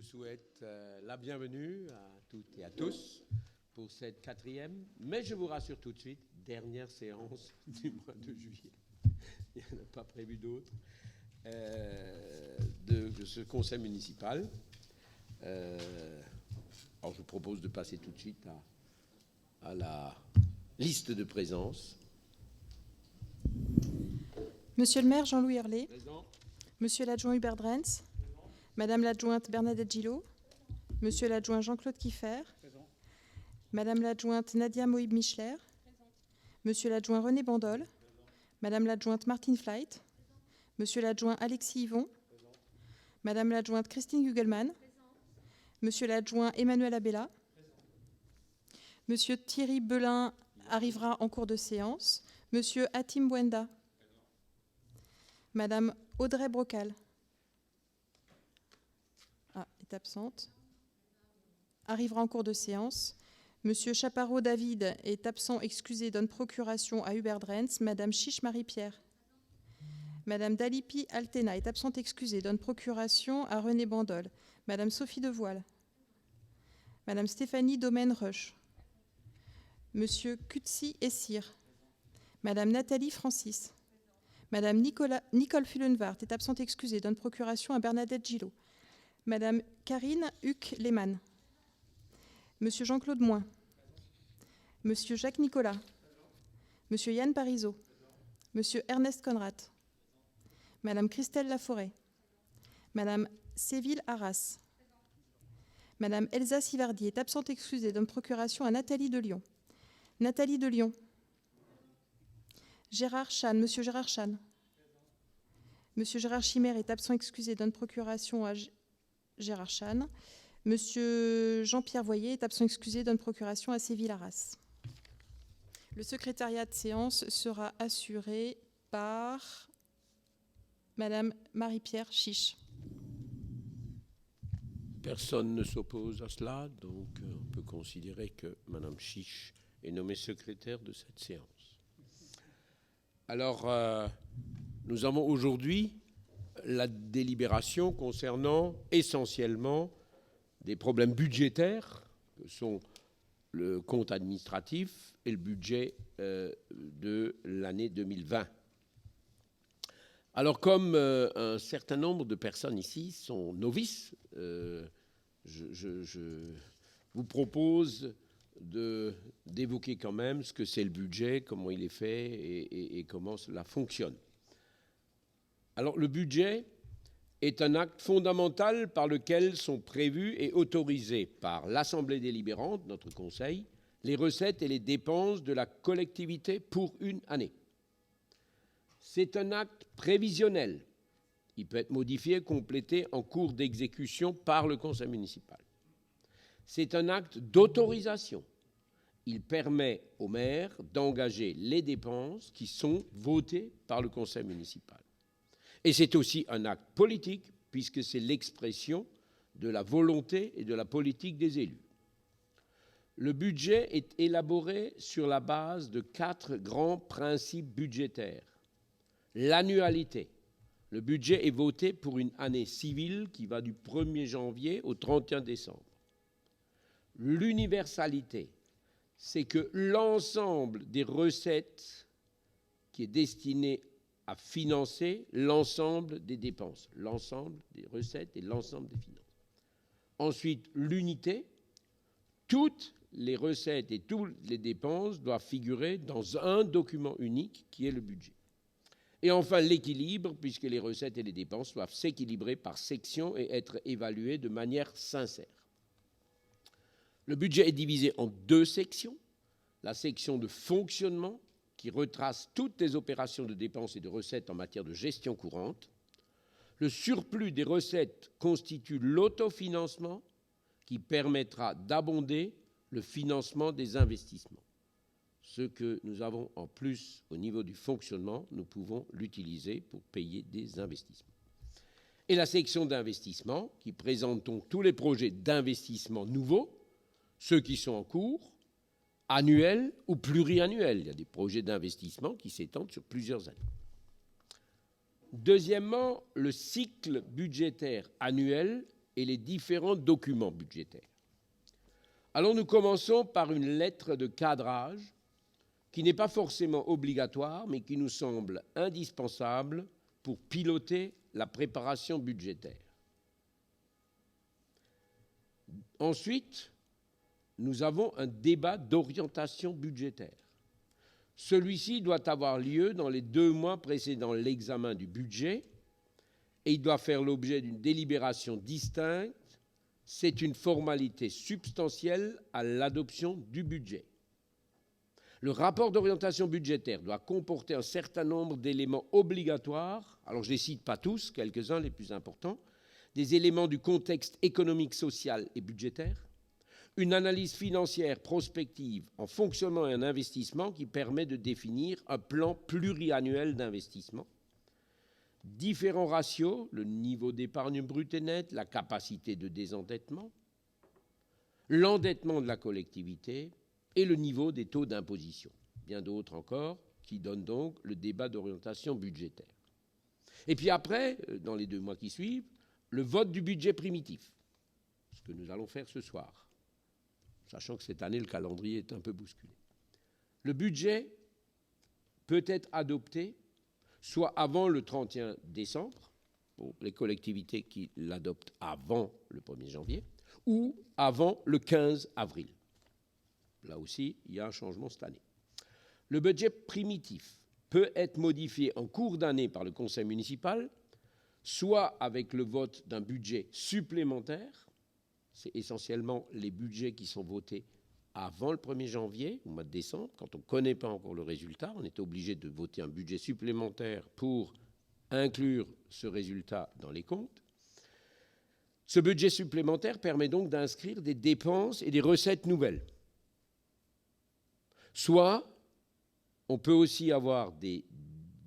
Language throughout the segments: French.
vous souhaite la bienvenue à toutes et à tous pour cette quatrième, mais je vous rassure tout de suite, dernière séance du mois de juillet. Il n'y en a pas prévu d'autres de ce conseil municipal. Alors je vous propose de passer tout de suite à la liste de présence. Monsieur le maire Jean-Louis Herlé. Présent. Monsieur l'adjoint Hubert Drenz. Madame l'adjointe Bernadette Gillot. Monsieur l'adjoint Jean-Claude Kieffer. Présent. Madame l'adjointe Nadia Moïb-Michler. Monsieur l'adjoint René Bandol. Présent. Madame l'adjointe Martine Flight. Présent. Monsieur l'adjoint Alexis Yvon. Présent. Madame l'adjointe Christine Gugelman. Présent. Monsieur l'adjoint Emmanuel Abella. Présent. Monsieur Thierry Belin arrivera en cours de séance. Monsieur Hatim Bouenda. Présent. Madame Audrey Brocal. Est absente. Arrivera en cours de séance. Monsieur Chaparro David est absent, excusé, donne procuration à Hubert Drenz. Madame Chiche Marie-Pierre. Madame Dalipi Altena est absente, excusée, donne procuration à René Bandol. Madame Sophie Devoile. Madame Stéphanie Domaine-Rush. Monsieur Kutsi Essir. Madame Nathalie Francis. Madame Nicole Fullenwart est absente, excusée, donne procuration à Bernadette Gillot. Madame Karine Huck-Lehmann. Monsieur Jean-Claude Moins. Monsieur Jacques Nicolas. Monsieur Yann Parizeau. Monsieur Ernest Conrad. Madame Christelle Laforêt. Madame Séville Arras. Madame Elsa Sivardi est absente, excusée, donne procuration à Nathalie de Lyon. Nathalie de Lyon. Gérard Chan. Monsieur Gérard Chan. Monsieur Gérard Chimère est absent, excusé, donne procuration à Gérard Chan. Monsieur Jean-Pierre Voyer est absent, excusé, donne procuration à Séville Arras. Le secrétariat de séance sera assuré par Madame Marie-Pierre Chiche. Personne ne s'oppose à cela, donc on peut considérer que Madame Chiche est nommée secrétaire de cette séance. Alors, nous avons aujourd'hui la délibération concernant essentiellement des problèmes budgétaires, que sont le compte administratif et le budget de l'année 2020. Alors, comme un certain nombre de personnes ici sont novices, je vous propose d'évoquer quand même ce que c'est le budget, comment il est fait et comment cela fonctionne. Alors, le budget est un acte fondamental par lequel sont prévus et autorisés par l'Assemblée délibérante, notre Conseil, les recettes et les dépenses de la collectivité pour une année. C'est un acte prévisionnel. Il peut être modifié, complété en cours d'exécution par le Conseil municipal. C'est un acte d'autorisation. Il permet au maire d'engager les dépenses qui sont votées par le Conseil municipal. Et c'est aussi un acte politique, puisque c'est l'expression de la volonté et de la politique des élus. Le budget est élaboré sur la base de 4 grands principes budgétaires. L'annualité. Le budget est voté pour une année civile qui va du 1er janvier au 31 décembre. L'universalité, c'est que l'ensemble des recettes qui est destiné à financer l'ensemble des dépenses, l'ensemble des recettes et l'ensemble des finances. Ensuite, l'unité, toutes les recettes et toutes les dépenses doivent figurer dans un document unique qui est le budget. Et enfin, l'équilibre, puisque les recettes et les dépenses doivent s'équilibrer par section et être évaluées de manière sincère. Le budget est divisé en 2 sections. La section de fonctionnement, qui retrace toutes les opérations de dépenses et de recettes en matière de gestion courante. Le surplus des recettes constitue l'autofinancement qui permettra d'abonder le financement des investissements. Ce que nous avons en plus au niveau du fonctionnement, nous pouvons l'utiliser pour payer des investissements. Et la section d'investissement, qui présente donc tous les projets d'investissement nouveaux, ceux qui sont en cours, annuels ou pluriannuels. Il y a des projets d'investissement qui s'étendent sur plusieurs années. Deuxièmement, le cycle budgétaire annuel et les différents documents budgétaires. Alors nous commençons par une lettre de cadrage qui n'est pas forcément obligatoire, mais qui nous semble indispensable pour piloter la préparation budgétaire. Ensuite, nous avons un débat d'orientation budgétaire. Celui-ci doit avoir lieu dans les 2 mois précédant l'examen du budget et il doit faire l'objet d'une délibération distincte. C'est une formalité substantielle à l'adoption du budget. Le rapport d'orientation budgétaire doit comporter un certain nombre d'éléments obligatoires. Alors, je ne les cite pas tous, quelques-uns les plus importants. Des éléments du contexte économique, social et budgétaire. Une analyse financière prospective en fonctionnement et en investissement qui permet de définir un plan pluriannuel d'investissement. Différents ratios, le niveau d'épargne brute et nette, la capacité de désendettement, l'endettement de la collectivité et le niveau des taux d'imposition. Bien d'autres encore qui donnent donc le débat d'orientation budgétaire. Et puis après, dans les 2 mois qui suivent, le vote du budget primitif, ce que nous allons faire ce soir, sachant que cette année, le calendrier est un peu bousculé. Le budget peut être adopté soit avant le 31 décembre, pour les collectivités qui l'adoptent avant le 1er janvier, ou avant le 15 avril. Là aussi, il y a un changement cette année. Le budget primitif peut être modifié en cours d'année par le conseil municipal, soit avec le vote d'un budget supplémentaire, c'est essentiellement les budgets qui sont votés avant le 1er janvier, au mois de décembre, quand on ne connaît pas encore le résultat, on est obligé de voter un budget supplémentaire pour inclure ce résultat dans les comptes. Ce budget supplémentaire permet donc d'inscrire des dépenses et des recettes nouvelles. Soit, on peut aussi avoir des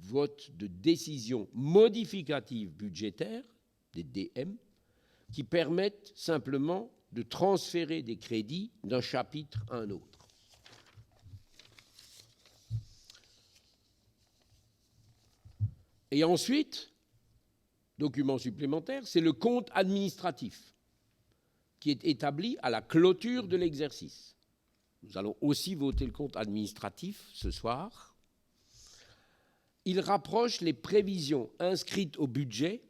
votes de décisions modificatives budgétaires, des DM, qui permettent simplement de transférer des crédits d'un chapitre à un autre. Et ensuite, document supplémentaire, c'est le compte administratif qui est établi à la clôture de l'exercice. Nous allons aussi voter le compte administratif ce soir. Il rapproche les prévisions inscrites au budget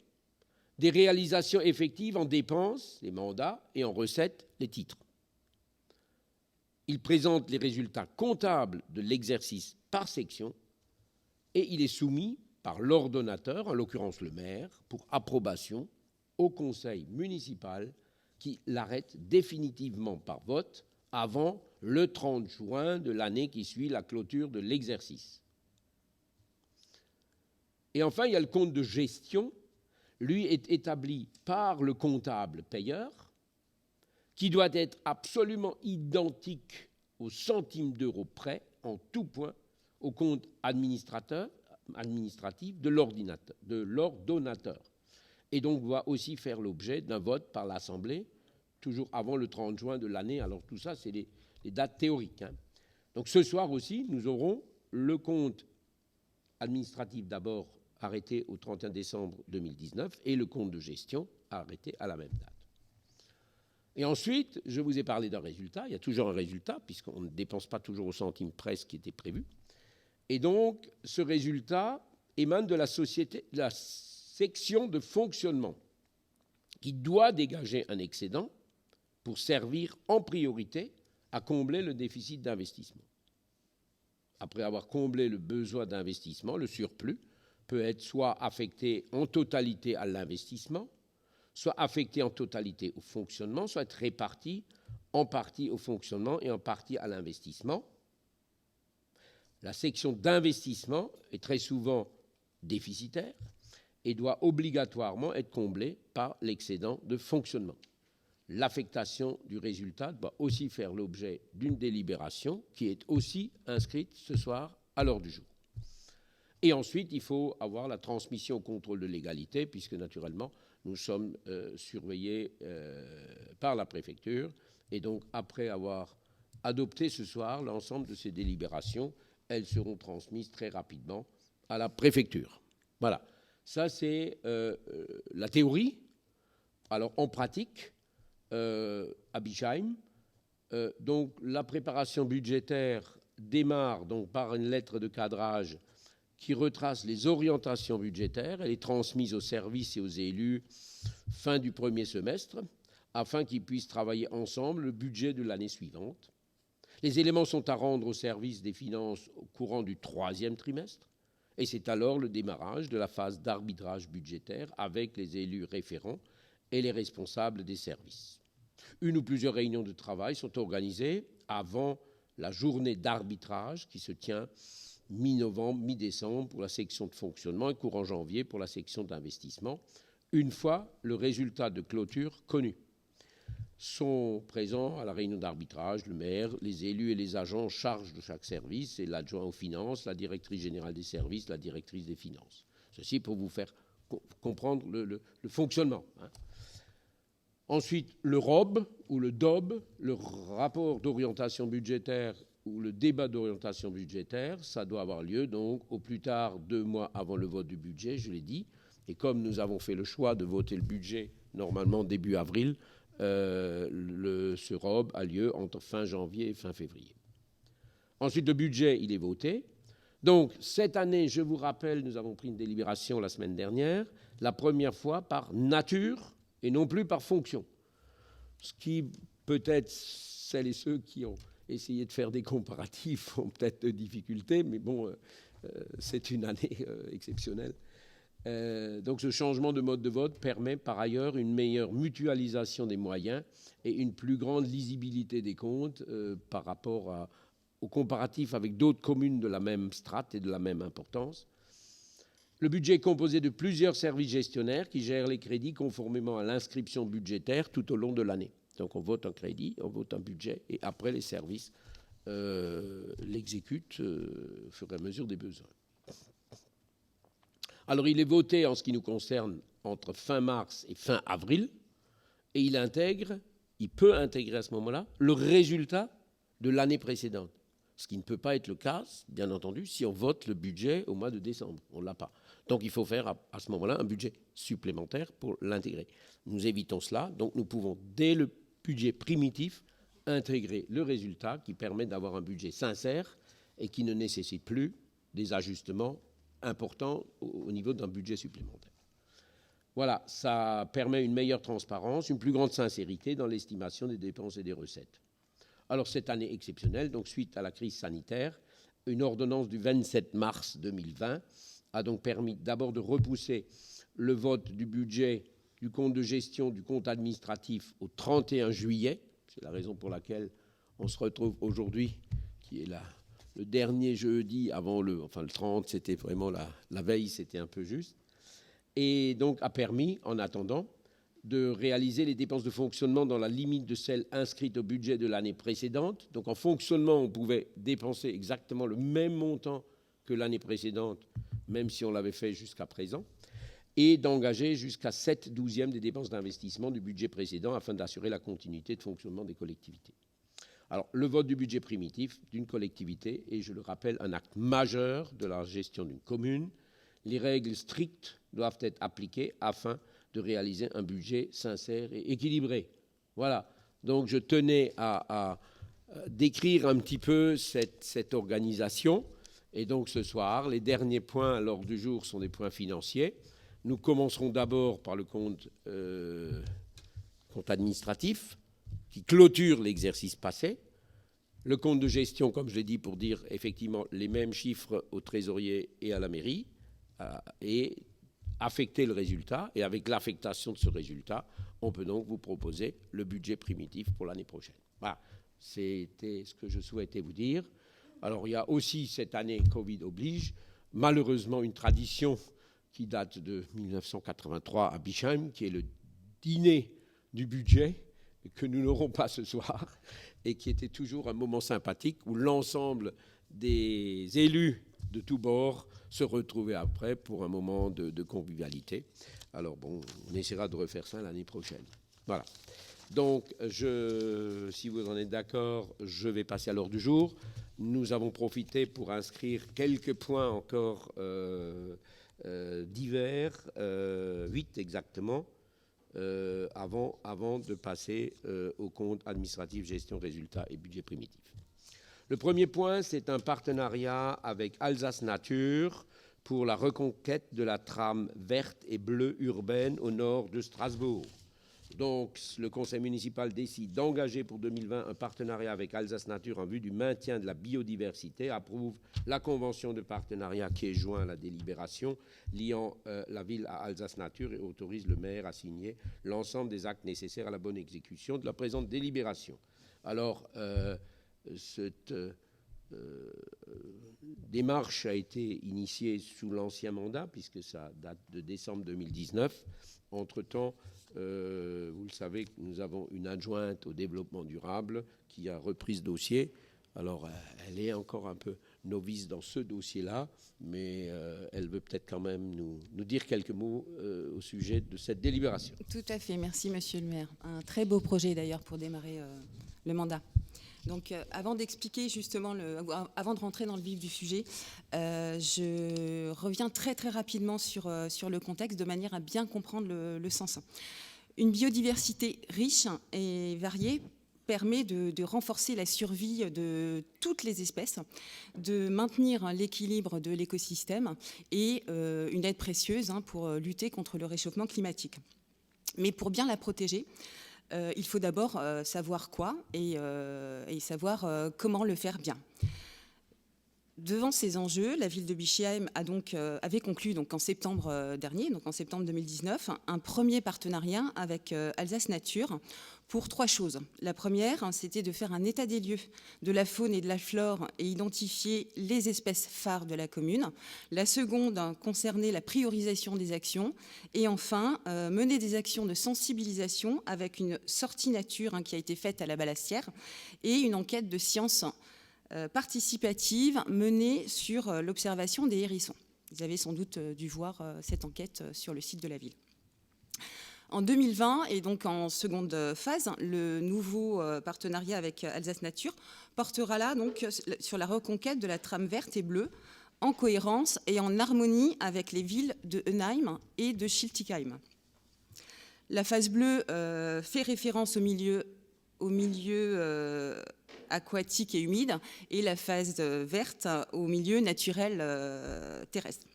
des réalisations effectives en dépenses, les mandats, et en recettes, les titres. Il présente les résultats comptables de l'exercice par section et il est soumis par l'ordonnateur, en l'occurrence le maire, pour approbation au conseil municipal qui l'arrête définitivement par vote avant le 30 juin de l'année qui suit la clôture de l'exercice. Et enfin, il y a le compte de gestion. Lui est établi par le comptable payeur, qui doit être absolument identique au centime d'euro près, en tout point, au compte administratif de l'ordonnateur. Et donc doit aussi faire l'objet d'un vote par l'Assemblée, toujours avant le 30 juin de l'année. Alors tout ça, c'est les dates théoriques. Donc ce soir aussi, nous aurons le compte administratif d'abord arrêté au 31 décembre 2019 et le compte de gestion arrêté à la même date. Et ensuite, je vous ai parlé d'un résultat. Il y a toujours un résultat, puisqu'on ne dépense pas toujours au centime près ce qui était prévu. Et donc, ce résultat émane de la section de fonctionnement qui doit dégager un excédent pour servir en priorité à combler le déficit d'investissement. Après avoir comblé le besoin d'investissement, le surplus peut être soit affecté en totalité à l'investissement, soit affecté en totalité au fonctionnement, soit être réparti en partie au fonctionnement et en partie à l'investissement. La section d'investissement est très souvent déficitaire et doit obligatoirement être comblée par l'excédent de fonctionnement. L'affectation du résultat doit aussi faire l'objet d'une délibération qui est aussi inscrite ce soir à l'ordre du jour. Et ensuite, il faut avoir la transmission au contrôle de légalité, puisque naturellement, nous sommes surveillés par la préfecture. Et donc, après avoir adopté ce soir l'ensemble de ces délibérations, elles seront transmises très rapidement à la préfecture. Voilà. Ça, c'est la théorie. Alors, en pratique, à Bischheim, donc, la préparation budgétaire démarre donc, par une lettre de cadrage qui retrace les orientations budgétaires. Elle est transmise aux services et aux élus fin du premier semestre, afin qu'ils puissent travailler ensemble le budget de l'année suivante. Les éléments sont à rendre au service des finances au courant du troisième trimestre, et c'est alors le démarrage de la phase d'arbitrage budgétaire avec les élus référents et les responsables des services. Une ou plusieurs réunions de travail sont organisées avant la journée d'arbitrage qui se tient mi-novembre, mi-décembre pour la section de fonctionnement et courant janvier pour la section d'investissement, une fois le résultat de clôture connu. Sont présents à la réunion d'arbitrage le maire, les élus et les agents en charge de chaque service, et l'adjoint aux finances, la directrice générale des services, la directrice des finances. Ceci pour vous faire comprendre le fonctionnement. Ensuite, le ROB ou le DOB, le rapport d'orientation budgétaire ou le débat d'orientation budgétaire, ça doit avoir lieu donc au plus tard 2 mois avant le vote du budget, je l'ai dit. Et comme nous avons fait le choix de voter le budget normalement début avril, ce ROB a lieu entre fin janvier et fin février. Ensuite, le budget, il est voté. Donc, cette année, je vous rappelle, nous avons pris une délibération la semaine dernière, la première fois par nature et non plus par fonction. Ce qui, peut-être, celles et ceux qui ont essayé de faire des comparatifs ont peut-être de difficultés, mais bon, c'est une année exceptionnelle. Donc ce changement de mode de vote permet par ailleurs une meilleure mutualisation des moyens et une plus grande lisibilité des comptes par rapport au comparatif avec d'autres communes de la même strate et de la même importance. Le budget est composé de plusieurs services gestionnaires qui gèrent les crédits conformément à l'inscription budgétaire tout au long de l'année. Donc on vote un crédit, on vote un budget et après les services l'exécutent au fur et à mesure des besoins. Alors, il est voté, en ce qui nous concerne, entre fin mars et fin avril, et il peut intégrer à ce moment-là le résultat de l'année précédente. Ce qui ne peut pas être le cas, bien entendu, si on vote le budget au mois de décembre. On ne l'a pas. Donc, il faut faire à ce moment-là un budget supplémentaire pour l'intégrer. Nous évitons cela, donc nous pouvons, dès le budget primitif, intégrer le résultat qui permet d'avoir un budget sincère et qui ne nécessite plus des ajustements important au niveau d'un budget supplémentaire. Voilà, ça permet une meilleure transparence, une plus grande sincérité dans l'estimation des dépenses et des recettes. Alors, cette année exceptionnelle, donc suite à la crise sanitaire, une ordonnance du 27 mars 2020 a donc permis d'abord de repousser le vote du budget, du compte de gestion, du compte administratif au 31 juillet. C'est la raison pour laquelle on se retrouve aujourd'hui, qui est le dernier jeudi avant le 30, c'était vraiment la veille, c'était un peu juste. Et donc a permis, en attendant, de réaliser les dépenses de fonctionnement dans la limite de celles inscrites au budget de l'année précédente. Donc en fonctionnement, on pouvait dépenser exactement le même montant que l'année précédente, même si on l'avait fait jusqu'à présent, et d'engager jusqu'à 7/12 des dépenses d'investissement du budget précédent afin d'assurer la continuité de fonctionnement des collectivités. Alors, le vote du budget primitif d'une collectivité est, je le rappelle, un acte majeur de la gestion d'une commune. Les règles strictes doivent être appliquées afin de réaliser un budget sincère et équilibré. Voilà. Donc, je tenais à décrire un petit peu cette organisation. Et donc, ce soir, les derniers points à l'ordre du jour sont des points financiers. Nous commencerons d'abord par le compte administratif, qui clôture l'exercice passé. Le compte de gestion, comme je l'ai dit, pour dire effectivement les mêmes chiffres au trésorier et à la mairie, et affecter le résultat. Et avec l'affectation de ce résultat, on peut donc vous proposer le budget primitif pour l'année prochaine. Voilà, c'était ce que je souhaitais vous dire. Alors, il y a aussi cette année, Covid oblige, malheureusement une tradition qui date de 1983 à Bischheim, qui est le dîner du budget, que nous n'aurons pas ce soir, et qui était toujours un moment sympathique où l'ensemble des élus de tous bords se retrouvaient après pour un moment de convivialité. Alors bon, on essaiera de refaire ça l'année prochaine. Voilà. Donc, si vous en êtes d'accord, je vais passer à l'ordre du jour. Nous avons profité pour inscrire quelques points encore divers, 8 exactement. avant de passer au compte administratif, gestion, résultat et budget primitif. Le premier point, c'est un partenariat avec Alsace Nature pour la reconquête de la trame verte et bleue urbaine au nord de Strasbourg. Donc, le conseil municipal décide d'engager pour 2020 un partenariat avec Alsace Nature en vue du maintien de la biodiversité, approuve la convention de partenariat qui est jointe à la délibération liant la ville à Alsace Nature et autorise le maire à signer l'ensemble des actes nécessaires à la bonne exécution de la présente délibération. Alors, cette démarche a été initiée sous l'ancien mandat, puisque ça date de décembre 2019. Entre-temps, vous le savez, nous avons une adjointe au développement durable qui a repris ce dossier. Alors, elle est encore un peu novice dans ce dossier-là, mais elle veut peut-être quand même nous dire quelques mots au sujet de cette délibération. Tout à fait, merci Monsieur le maire. Un très beau projet d'ailleurs pour démarrer le mandat. Donc, avant d'expliquer justement, avant de rentrer dans le vif du sujet, je reviens très très rapidement sur le contexte de manière à bien comprendre le sens. Une biodiversité riche et variée permet de renforcer la survie de toutes les espèces, de maintenir l'équilibre de l'écosystème et une aide précieuse pour lutter contre le réchauffement climatique. Mais pour bien la protéger, il faut d'abord savoir quoi et savoir comment le faire bien. Devant ces enjeux, la ville de Bischheim avait conclu en septembre dernier, donc en septembre 2019, un premier partenariat avec Alsace Nature pour 3 choses. La première, c'était de faire un état des lieux de la faune et de la flore et identifier les espèces phares de la commune. La seconde concernait la priorisation des actions. Et enfin, mener des actions de sensibilisation avec une sortie nature qui a été faite à la Balastière et une enquête de sciences participative menée sur l'observation des hérissons. Vous avez sans doute dû voir cette enquête sur le site de la ville. En 2020, et donc en seconde phase, le nouveau partenariat avec Alsace Nature portera là donc sur la reconquête de la trame verte et bleue en cohérence et en harmonie avec les villes de Enheim et de Schiltigheim. La phase bleue fait référence au milieu aquatique et humide, et la phase verte au milieu naturel terrestre.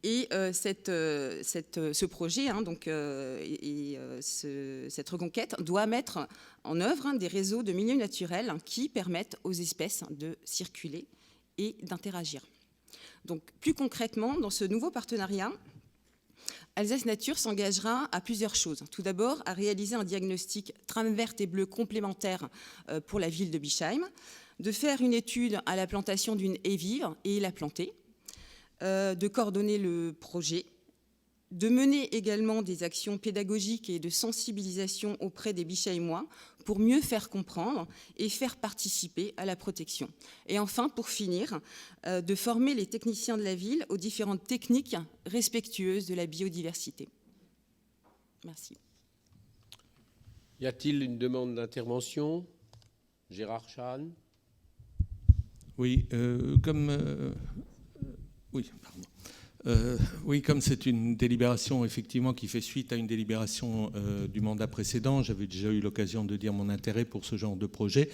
Et ce projet, cette reconquête, doit mettre en œuvre des réseaux de milieux naturels qui permettent aux espèces de circuler et d'interagir. Donc, plus concrètement, dans ce nouveau partenariat, Alsace Nature s'engagera à plusieurs choses. Tout d'abord, à réaliser un diagnostic trame verte et bleue complémentaire pour la ville de Bischheim, de faire une étude à la plantation d'une haie vive et la planter, de coordonner le projet, de mener également des actions pédagogiques et de sensibilisation auprès des Bischheimois pour mieux faire comprendre et faire participer à la protection. Et enfin, pour finir, de former les techniciens de la ville aux différentes techniques respectueuses de la biodiversité. Merci. Y a-t-il une demande d'intervention ? Gérard Chan. Oui, comme c'est une délibération effectivement qui fait suite à une délibération du mandat précédent, j'avais déjà eu l'occasion de dire mon intérêt pour ce genre de projet,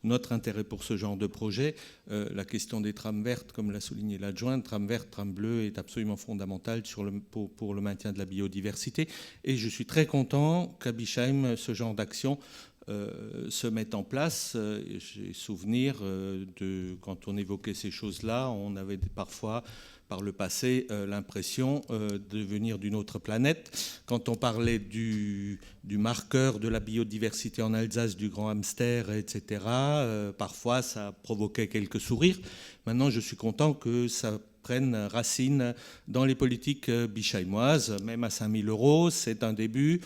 notre intérêt pour ce genre de projet. La question des trames vertes, comme l'a souligné l'adjointe, trames vertes, trames bleues, est absolument fondamentale pour le maintien de la biodiversité. Et je suis très content qu'à Bischheim, ce genre d'action se mettent en place. J'ai souvenir de quand on évoquait ces choses-là, on avait parfois par le passé l'impression de venir d'une autre planète. Quand on parlait du marqueur de la biodiversité en Alsace, du grand hamster, etc., parfois ça provoquait quelques sourires. Maintenant, je suis content que ça prenne racine dans les politiques bischheimoises, même à 5 000 €, c'est un début.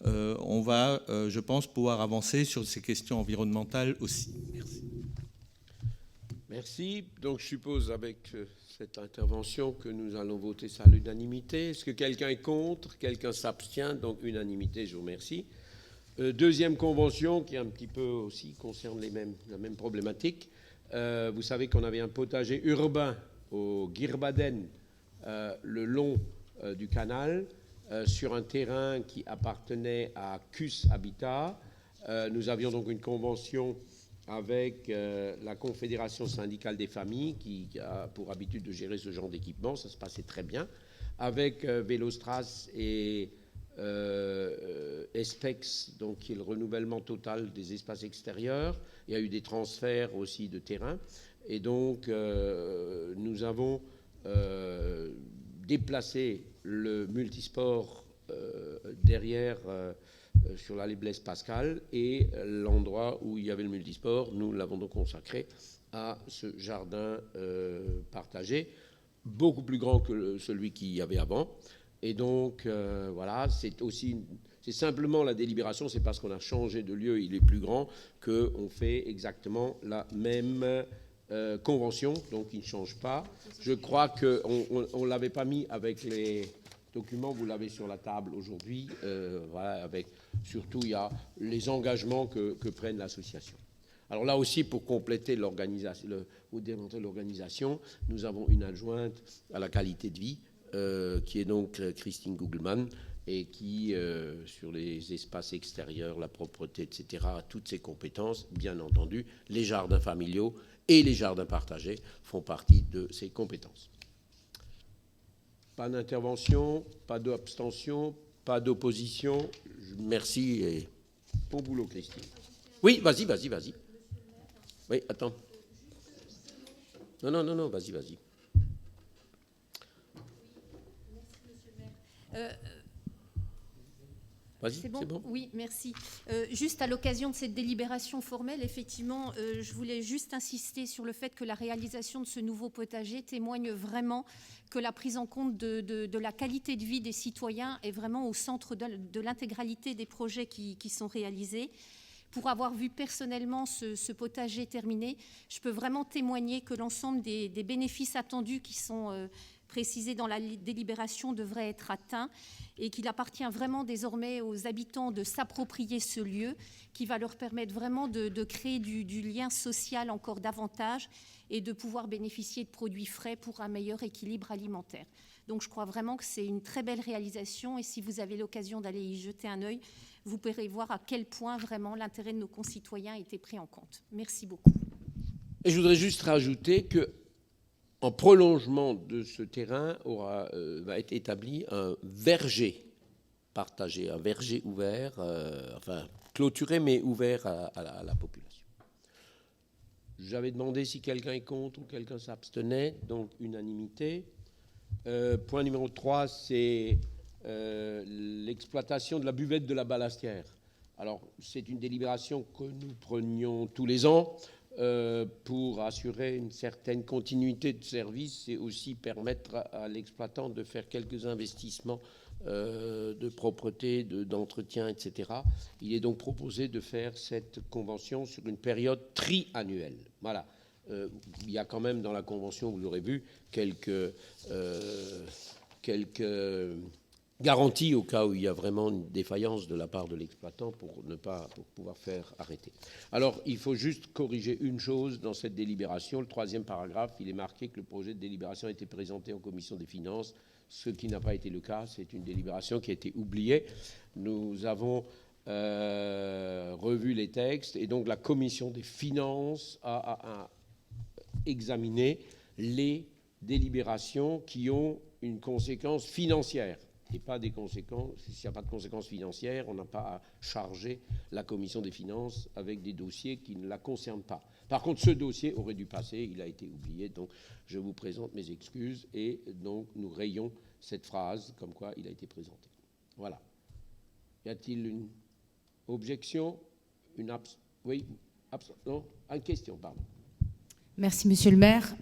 On va, je pense, pouvoir avancer sur ces questions environnementales aussi. Merci. Merci. Donc, je suppose avec cette intervention que nous allons voter ça à l'unanimité. Est-ce que quelqu'un est contre ? Quelqu'un s'abstient ? Donc, unanimité, je vous remercie. Deuxième convention qui un petit peu aussi concerne la même problématique. Vous savez qu'on avait un potager urbain au Gierbaden, le long du canal. sur un terrain qui appartenait à CUS Habitat. Nous avions donc une convention avec la Confédération syndicale des familles qui a pour habitude de gérer ce genre d'équipement. Ça se passait très bien. Avec Vélostras et Espex, donc qui est le renouvellement total des espaces extérieurs. Il y a eu des transferts aussi de terrain. Et donc, nous avons déplacé le multisport derrière sur l'allée Blaise Pascal, et l'endroit où il y avait le multisport, nous l'avons donc consacré à ce jardin partagé, beaucoup plus grand que celui qu'il y avait avant. Et donc, voilà, c'est simplement la délibération, c'est parce qu'on a changé de lieu, il est plus grand, qu'on fait exactement la même convention, donc il ne change pas. Je crois qu'on ne l'avait pas mis avec les documents, vous l'avez sur la table aujourd'hui. Voilà, avec, surtout, il y a les engagements que prennent l'association. Alors là aussi, pour compléter l'organisation, ou démontrer l'organisation, nous avons une adjointe à la qualité de vie, qui est donc Christine Googleman, et qui, sur les espaces extérieurs, la propreté, etc., a toutes ses compétences, bien entendu. Les jardins familiaux et les jardins partagés font partie de ses compétences. Pas d'intervention, pas d'abstention, pas d'opposition. Merci et bon boulot, Christine. Oui, vas-y. Oui, attends. Non, vas-y. Vas-y, c'est bon. Oui, merci. Juste à l'occasion de cette délibération formelle, effectivement, je voulais juste insister sur le fait que la réalisation de ce nouveau potager témoigne vraiment que la prise en compte de la qualité de vie des citoyens est vraiment au centre de l'intégralité des projets qui sont réalisés. Pour avoir vu personnellement ce potager terminé, je peux vraiment témoigner que l'ensemble des bénéfices attendus qui sont précisés dans la délibération devraient être atteints, et qu'il appartient vraiment désormais aux habitants de s'approprier ce lieu qui va leur permettre vraiment de créer du lien social encore davantage et de pouvoir bénéficier de produits frais pour un meilleur équilibre alimentaire. Donc je crois vraiment que c'est une très belle réalisation, et si vous avez l'occasion d'aller y jeter un œil, vous pourrez voir à quel point vraiment l'intérêt de nos concitoyens a été pris en compte. Merci beaucoup. Et je voudrais juste rajouter que, en prolongement de ce terrain, va être établi un verger partagé, un verger ouvert, enfin clôturé mais ouvert à la population. J'avais demandé si quelqu'un est contre ou quelqu'un s'abstenait, donc unanimité. Point numéro 3, c'est l'exploitation de la buvette de la Ballastière. Alors, c'est une délibération que nous prenions tous les ans pour assurer une certaine continuité de service et aussi permettre à l'exploitant de faire quelques investissements de propreté, d'entretien, etc. Il est donc proposé de faire cette convention sur une période triannuelle. Voilà. Il y a quand même dans la convention, vous l'aurez vu, quelques garantie au cas où il y a vraiment une défaillance de la part de l'exploitant pour pouvoir faire arrêter. Alors, il faut juste corriger une chose dans cette délibération. Le 3e paragraphe, il est marqué que le projet de délibération a été présenté en commission des finances, ce qui n'a pas été le cas. C'est une délibération qui a été oubliée. Nous avons revu les textes, et donc la commission des finances a examiné les délibérations qui ont une conséquence financière. Et pas des conséquences. S'il n'y a pas de conséquences financières, on n'a pas à charger la commission des finances avec des dossiers qui ne la concernent pas. Par contre, ce dossier aurait dû passer, il a été oublié, donc je vous présente mes excuses, et donc nous rayons cette phrase comme quoi il a été présenté. Voilà. Y a-t-il une objection? Oui, non, une question, pardon. Merci, Monsieur le maire.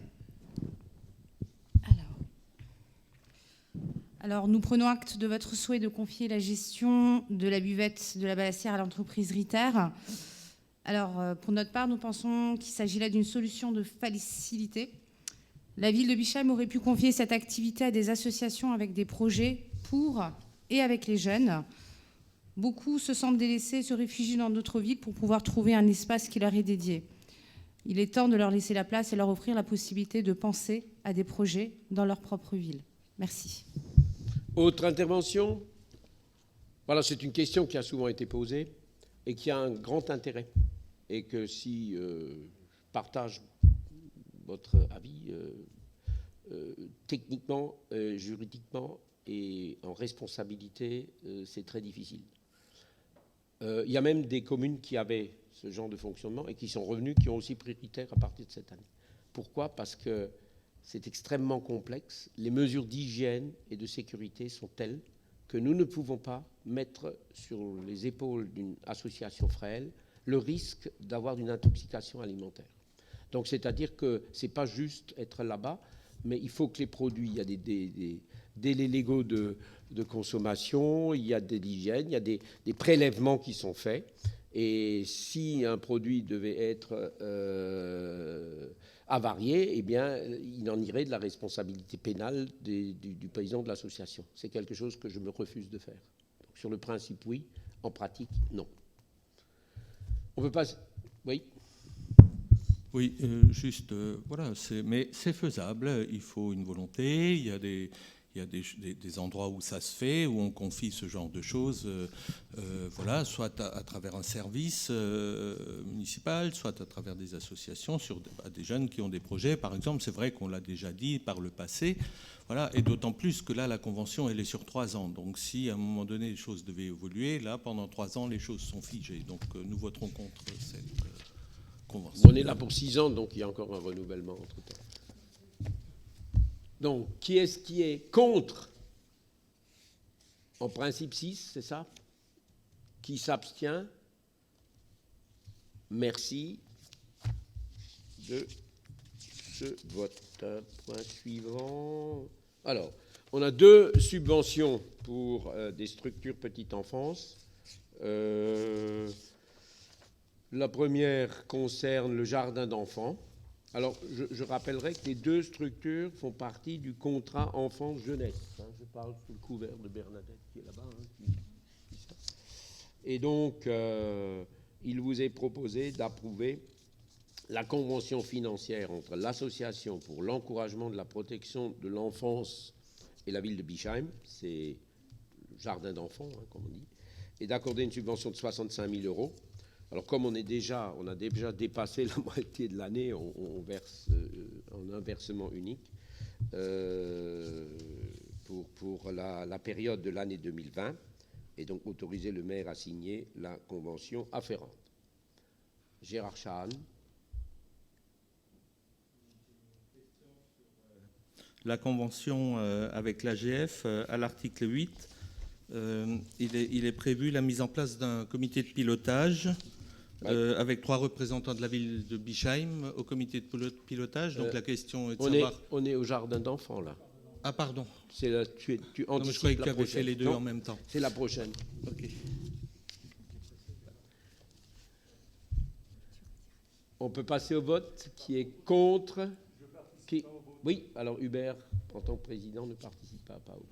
Alors, nous prenons acte de votre souhait de confier la gestion de la buvette de la Ballastière à l'entreprise Ritter. Alors, pour notre part, nous pensons qu'il s'agit là d'une solution de facilité. La ville de Bischheim aurait pu confier cette activité à des associations avec des projets pour et avec les jeunes. Beaucoup se sentent délaissés et se réfugient dans d'autres villes pour pouvoir trouver un espace qui leur est dédié. Il est temps de leur laisser la place et leur offrir la possibilité de penser à des projets dans leur propre ville. Merci. Autre intervention? Voilà, c'est une question qui a souvent été posée et qui a un grand intérêt. Et que si je partage votre avis, techniquement, juridiquement et en responsabilité, c'est très difficile. Il y a même des communes qui avaient ce genre de fonctionnement et qui sont revenues, qui ont aussi pris critère à partir de cette année. Pourquoi ? Parce que c'est extrêmement complexe. Les mesures d'hygiène et de sécurité sont telles que nous ne pouvons pas mettre sur les épaules d'une association frêle le risque d'avoir une intoxication alimentaire. Donc, c'est-à-dire que ce n'est pas juste être là-bas, mais il faut que les produits, il y a des délais légaux de consommation, il y a de l'hygiène, il y a des prélèvements qui sont faits. Et si un produit devait être avarié, eh bien, il en irait de la responsabilité pénale du président de l'association. C'est quelque chose que je me refuse de faire. Donc, sur le principe, oui. En pratique, non. On peut pas... Oui. Oui, juste, voilà, mais c'est faisable, il faut une volonté, il y a des endroits où ça se fait, où on confie ce genre de choses, voilà, soit à travers un service municipal, soit à travers des associations, à des jeunes qui ont des projets, par exemple. C'est vrai qu'on l'a déjà dit par le passé, voilà, et d'autant plus que là, la convention, elle est sur 3 ans. Donc si à un moment donné, les choses devaient évoluer, là, pendant 3 ans, les choses sont figées. Donc nous voterons contre cette convention. On est là pour 6 ans, donc il y a encore un renouvellement entre-temps. Donc, qui est-ce qui est contre ? En principe 6, c'est ça ? Qui s'abstient ? Merci de ce vote. Point suivant. Alors, on a 2 subventions pour des structures petite enfance. La première concerne le jardin d'enfants. Alors, je rappellerai que les 2 structures font partie du contrat enfance-jeunesse. Je parle sous le couvert de Bernadette qui est là-bas. Et donc, il vous est proposé d'approuver la convention financière entre l'Association pour l'encouragement de la protection de l'enfance et la ville de Bischheim, c'est le jardin d'enfants, comme on dit, et d'accorder une subvention de 65 000 €. Alors, comme on a déjà dépassé la moitié de l'année, on verse en un versement unique pour la période de l'année 2020, et donc autoriser le maire à signer la convention afférente. Gérard Chahan. La convention avec l'AGF, à l'article 8, il est prévu la mise en place d'un comité de pilotage avec 3 représentants de la ville de Bischheim au comité de pilotage. Donc la question est de savoir... On est au jardin d'enfants, là. Ah, pardon. Tu anticipes non, mais je croyais que tu avais prochaine. fait les 2 en même temps. C'est la prochaine. Ok. On peut passer au vote. Qui est contre ? Oui, alors Hubert, en tant que président, ne participe pas au vote.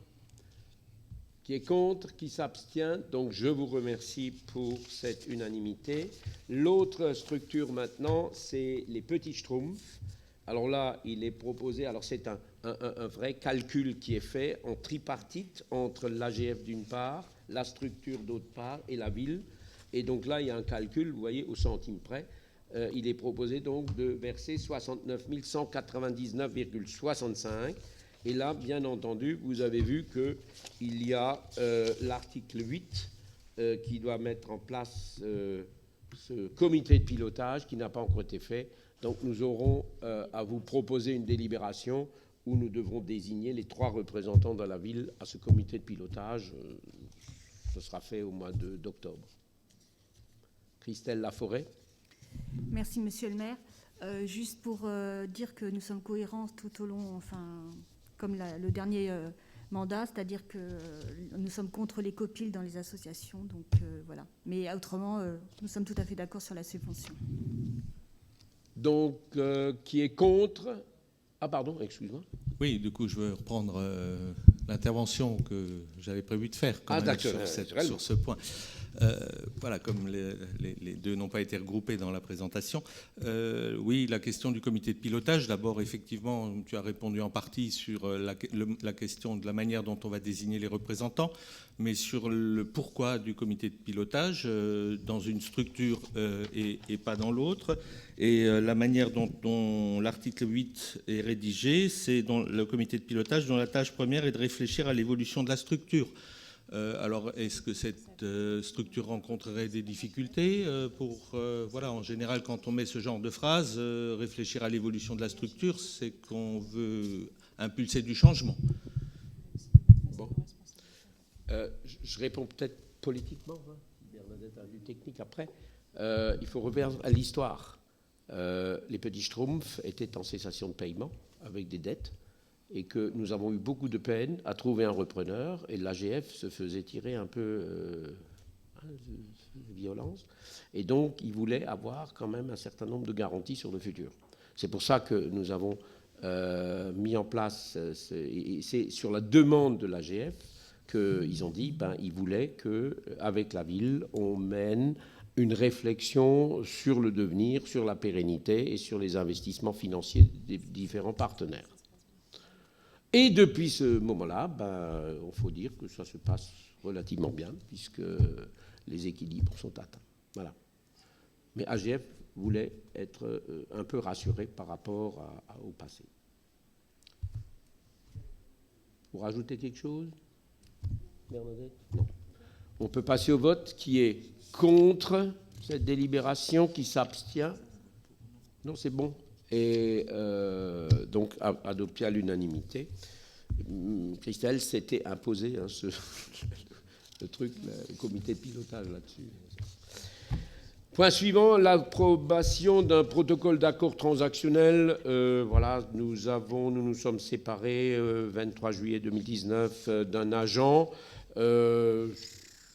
Qui est contre, qui s'abstient. Donc je vous remercie pour cette unanimité. L'autre structure maintenant, c'est les petits schtroumpfs. Alors là, il est proposé, alors c'est un vrai calcul qui est fait en tripartite entre l'AGF d'une part, la structure d'autre part et la ville. Et donc là, il y a un calcul, vous voyez, au centime près. Il est proposé donc de verser 69 199,65. Et là, bien entendu, vous avez vu qu'il y a l'article 8 qui doit mettre en place ce comité de pilotage qui n'a pas encore été fait. Donc nous aurons à vous proposer une délibération où nous devrons désigner les 3 représentants de la ville à ce comité de pilotage. Ce sera fait au mois d'octobre. Christelle Laforêt. Merci, Monsieur le maire. Juste pour dire que nous sommes cohérents tout au long, enfin, comme le dernier mandat, c'est-à-dire que nous sommes contre les copiles dans les associations. Donc voilà. Mais autrement, nous sommes tout à fait d'accord sur la subvention. Donc, qui est contre ? Ah, pardon, excuse-moi. Oui, du coup, je veux reprendre l'intervention que j'avais prévu de faire quand même sur ce point. Voilà, comme les deux n'ont pas été regroupés dans la présentation. Oui, la question du comité de pilotage, d'abord, effectivement, tu as répondu en partie sur la question de la manière dont on va désigner les représentants, mais sur le pourquoi du comité de pilotage dans une structure et pas dans l'autre. Et la manière dont l'article 8 est rédigé, c'est dans le comité de pilotage dont la tâche première est de réfléchir à l'évolution de la structure. Alors, est-ce que cette structure rencontrerait des difficultés voilà, en général, quand on met ce genre de phrase, réfléchir à l'évolution de la structure, c'est qu'on veut impulser du changement. Bon. Je réponds peut-être politiquement, hein. Bernadette a du technique après. Il faut revenir à l'histoire. Les petits Schtroumpfs étaient en cessation de paiement avec des dettes, et que nous avons eu beaucoup de peine à trouver un repreneur, et l'AGF se faisait tirer un peu de violence, et donc ils voulaient avoir quand même un certain nombre de garanties sur le futur. C'est pour ça que nous avons mis en place, et c'est sur la demande de l'AGF qu'ils ont dit, ils voulaient qu'avec la ville, on mène une réflexion sur le devenir, sur la pérennité et sur les investissements financiers des différents partenaires. Et depuis ce moment-là, il faut dire que ça se passe relativement bien, puisque les équilibres sont atteints. Voilà. Mais AGF voulait être un peu rassuré par rapport au passé. Vous rajoutez quelque chose, Bernadette? Non. On peut passer au vote. Qui est contre cette délibération? Qui s'abstient? Non, c'est bon. Et donc adopté à l'unanimité. Christelle s'était imposé le truc, le comité de pilotage là-dessus. Point suivant, l'approbation d'un protocole d'accord transactionnel. Voilà, nous nous sommes séparés 23 juillet 2019 d'un agent.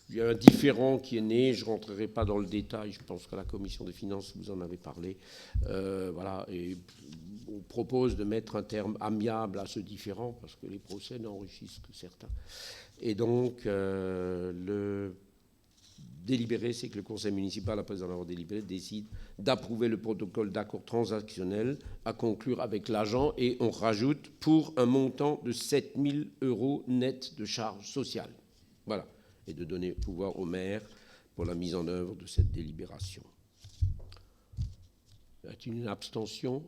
Il y a un différend qui est né, je ne rentrerai pas dans le détail, je pense que la commission des finances vous en avait parlé. Voilà, et on propose de mettre un terme amiable à ce différend, parce que les procès n'enrichissent que certains. Et donc, le délibéré, c'est que le conseil municipal, après en avoir délibéré, décide d'approuver le protocole d'accord transactionnel à conclure avec l'agent, et on rajoute pour un montant de 7 000 € net de charges sociales. Voilà. Et de donner pouvoir au maire pour la mise en œuvre de cette délibération. Y a-t-il une abstention?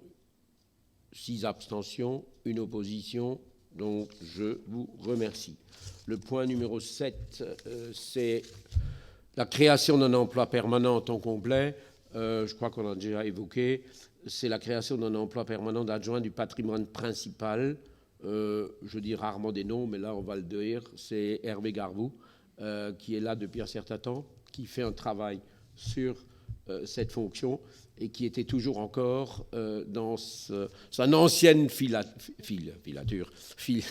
6 abstentions, une opposition. Donc, je vous remercie. Le point numéro 7, c'est la création d'un emploi permanent en temps complet. Je crois qu'on a déjà évoqué. C'est la création d'un emploi permanent d'adjoint du patrimoine principal. Je dis rarement des noms, mais là, on va le dire. C'est Hervé Garvou. Qui est là depuis un certain temps, qui fait un travail sur cette fonction et qui était toujours encore dans son ancienne filature, qui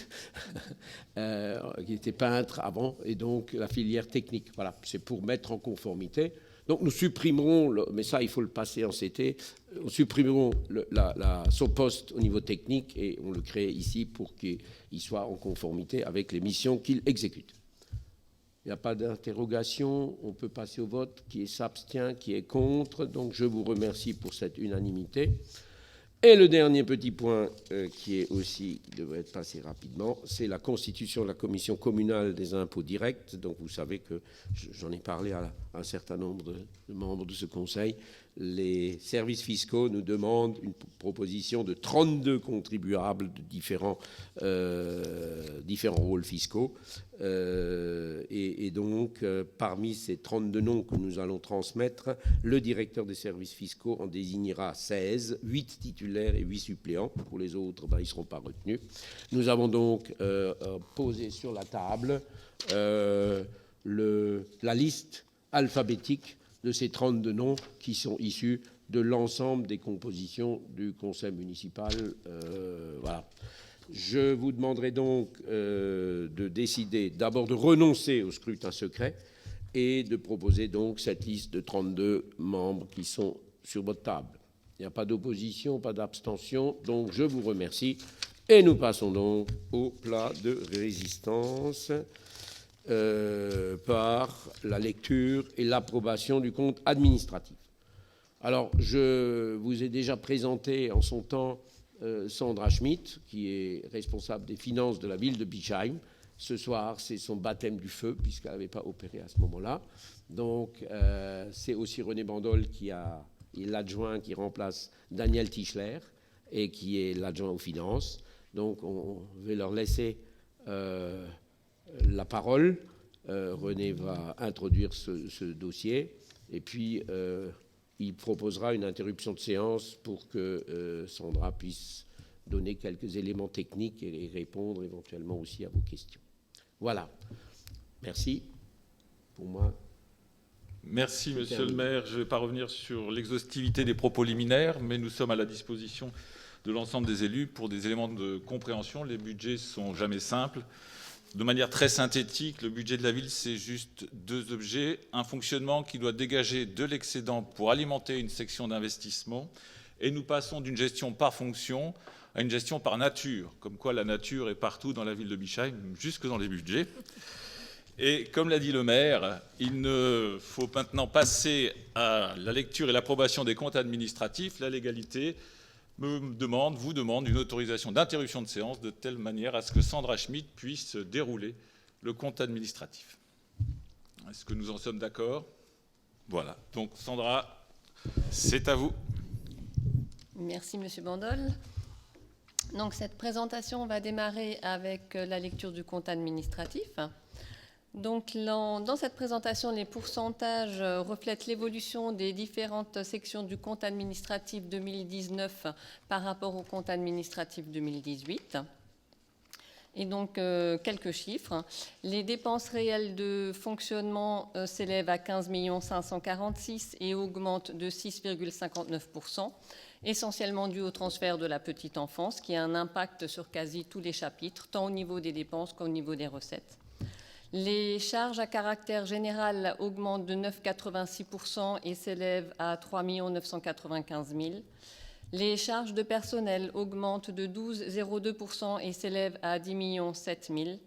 était peintre avant, et donc la filière technique. Voilà, c'est pour mettre en conformité. Donc nous supprimerons, mais ça il faut le passer en CT, nous supprimerons son poste au niveau technique et on le crée ici pour qu'il soit en conformité avec les missions qu'il exécute. Il n'y a pas d'interrogation, on peut passer au vote. Qui s'abstient, qui est contre. Donc je vous remercie pour cette unanimité. Et le dernier petit point qui est aussi, devrait être passé rapidement, c'est la constitution de la commission communale des impôts directs. Donc vous savez que j'en ai parlé à un certain nombre de membres de ce conseil. Les services fiscaux nous demandent une proposition de 32 contribuables de différents rôles fiscaux. Et donc, parmi ces 32 noms que nous allons transmettre, le directeur des services fiscaux en désignera 16, 8 titulaires et 8 suppléants. Pour les autres, ils ne seront pas retenus. Nous avons donc posé sur la table la liste alphabétique de ces 32 noms qui sont issus de l'ensemble des compositions du conseil municipal. Voilà. Je vous demanderai donc de décider d'abord de renoncer au scrutin secret et de proposer donc cette liste de 32 membres qui sont sur votre table. Il n'y a pas d'opposition, pas d'abstention, donc je vous remercie. Et nous passons donc au plat de résistance. par la lecture et l'approbation du compte administratif. Alors, je vous ai déjà présenté en son temps Sandra Schmidt, qui est responsable des finances de la ville de Bischheim. Ce soir, c'est son baptême du feu, puisqu'elle n'avait pas opéré à ce moment-là. Donc, c'est aussi René Bandol qui est l'adjoint qui remplace Daniel Tischler et qui est l'adjoint aux finances. Donc, on va leur laisser la parole. René va introduire ce dossier et puis il proposera une interruption de séance pour que Sandra puisse donner quelques éléments techniques et répondre éventuellement aussi à vos questions. Voilà. Merci. Pour moi. Merci, monsieur le maire. Je ne vais pas revenir sur l'exhaustivité des propos liminaires, mais nous sommes à la disposition de l'ensemble des élus pour des éléments de compréhension. Les budgets ne sont jamais simples. De manière très synthétique, le budget de la ville, c'est juste deux objets. Un fonctionnement qui doit dégager de l'excédent pour alimenter une section d'investissement. Et nous passons d'une gestion par fonction à une gestion par nature. Comme quoi la nature est partout dans la ville de Bischheim, jusque dans les budgets. Et comme l'a dit le maire, il ne faut maintenant passer à la lecture et l'approbation des comptes administratifs. La légalité vous demande une autorisation d'interruption de séance de telle manière à ce que Sandra Schmidt puisse dérouler le compte administratif. Est-ce que nous en sommes d'accord? Voilà. Donc Sandra, c'est à vous. Merci Monsieur Bandol. Donc cette présentation va démarrer avec la lecture du compte administratif. Donc, dans cette présentation, les pourcentages reflètent l'évolution des différentes sections du compte administratif 2019 par rapport au compte administratif 2018. Et donc, quelques chiffres. Les dépenses réelles de fonctionnement s'élèvent à 15 546 000 et augmentent de 6,59%, essentiellement dû au transfert de la petite enfance, qui a un impact sur quasi tous les chapitres, tant au niveau des dépenses qu'au niveau des recettes. Les charges à caractère général augmentent de 9,86% et s'élèvent à 3 995 000. Les charges de personnel augmentent de 12,02% et s'élèvent à 10 007 000.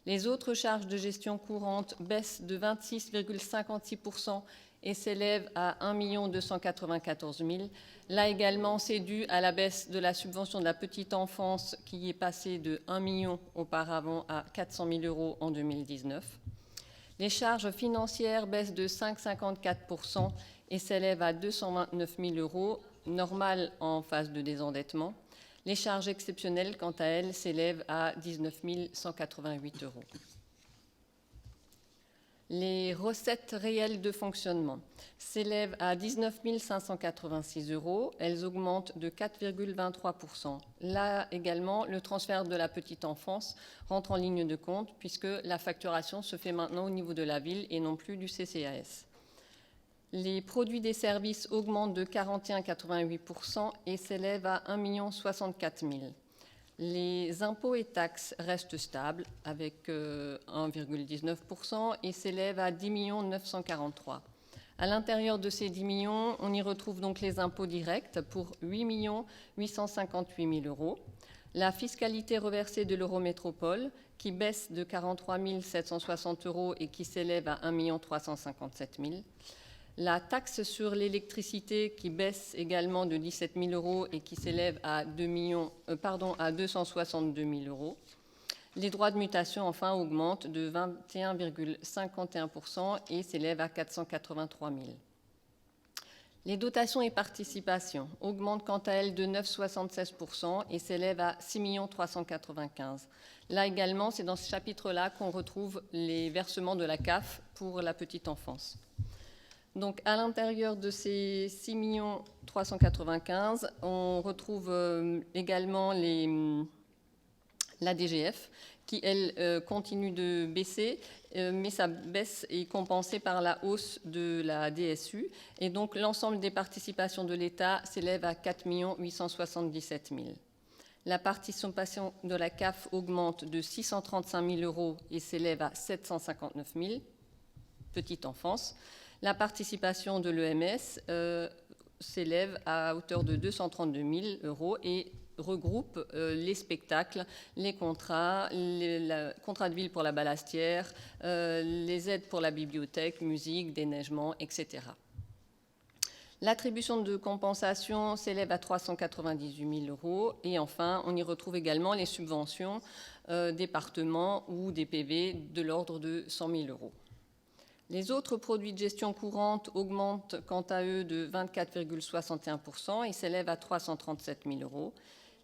Les autres charges de gestion courante baissent de 26,56% et s'élèvent à 1 294 000. Là également, c'est dû à la baisse de la subvention de la petite enfance qui est passée de 1 million auparavant à 400 000 € en 2019. Les charges financières baissent de 5,54% et s'élèvent à 229 000 €, normal en phase de désendettement. Les charges exceptionnelles, quant à elles, s'élèvent à 19 188 €. Les recettes réelles de fonctionnement s'élèvent à 19 586 €. Elles augmentent de 4,23%. Là également, le transfert de la petite enfance rentre en ligne de compte puisque la facturation se fait maintenant au niveau de la ville et non plus du CCAS. Les produits des services augmentent de 41,88% et s'élèvent à 1 064 000. Les impôts et taxes restent stables avec 1,19% et s'élèvent à 10 943 000. À l'intérieur de ces 10 millions, on y retrouve donc les impôts directs pour 8 858 000 €. La fiscalité reversée de l'Eurométropole qui baisse de 43 760 € et qui s'élève à 1 357 000. La taxe sur l'électricité qui baisse également de 17 000 € et qui s'élève à 262 000 €. Les droits de mutation, enfin, augmentent de 21,51% et s'élèvent à 483 000. Les dotations et participations augmentent quant à elles de 9,76% et s'élèvent à 6 395 000. Là également, c'est dans ce chapitre-là qu'on retrouve les versements de la CAF pour la petite enfance. Donc, à l'intérieur de ces 6 395 000, on retrouve également la DGF qui, elle, continue de baisser, mais sa baisse est compensée par la hausse de la DSU. Et donc, l'ensemble des participations de l'État s'élève à 4 877 000. La participation de la CAF augmente de 635 000 € et s'élève à 759 000, petite enfance. La participation de l'EMS s'élève à hauteur de 232 000 € et regroupe les spectacles, les contrats, contrat de ville pour la Ballastière, les aides pour la bibliothèque, musique, déneigement, etc. L'attribution de compensation s'élève à 398 000 € et enfin, on y retrouve également les subventions départements ou des PV de l'ordre de 100 000 €. Les autres produits de gestion courante augmentent quant à eux de 24,61% et s'élèvent à 337 000 €.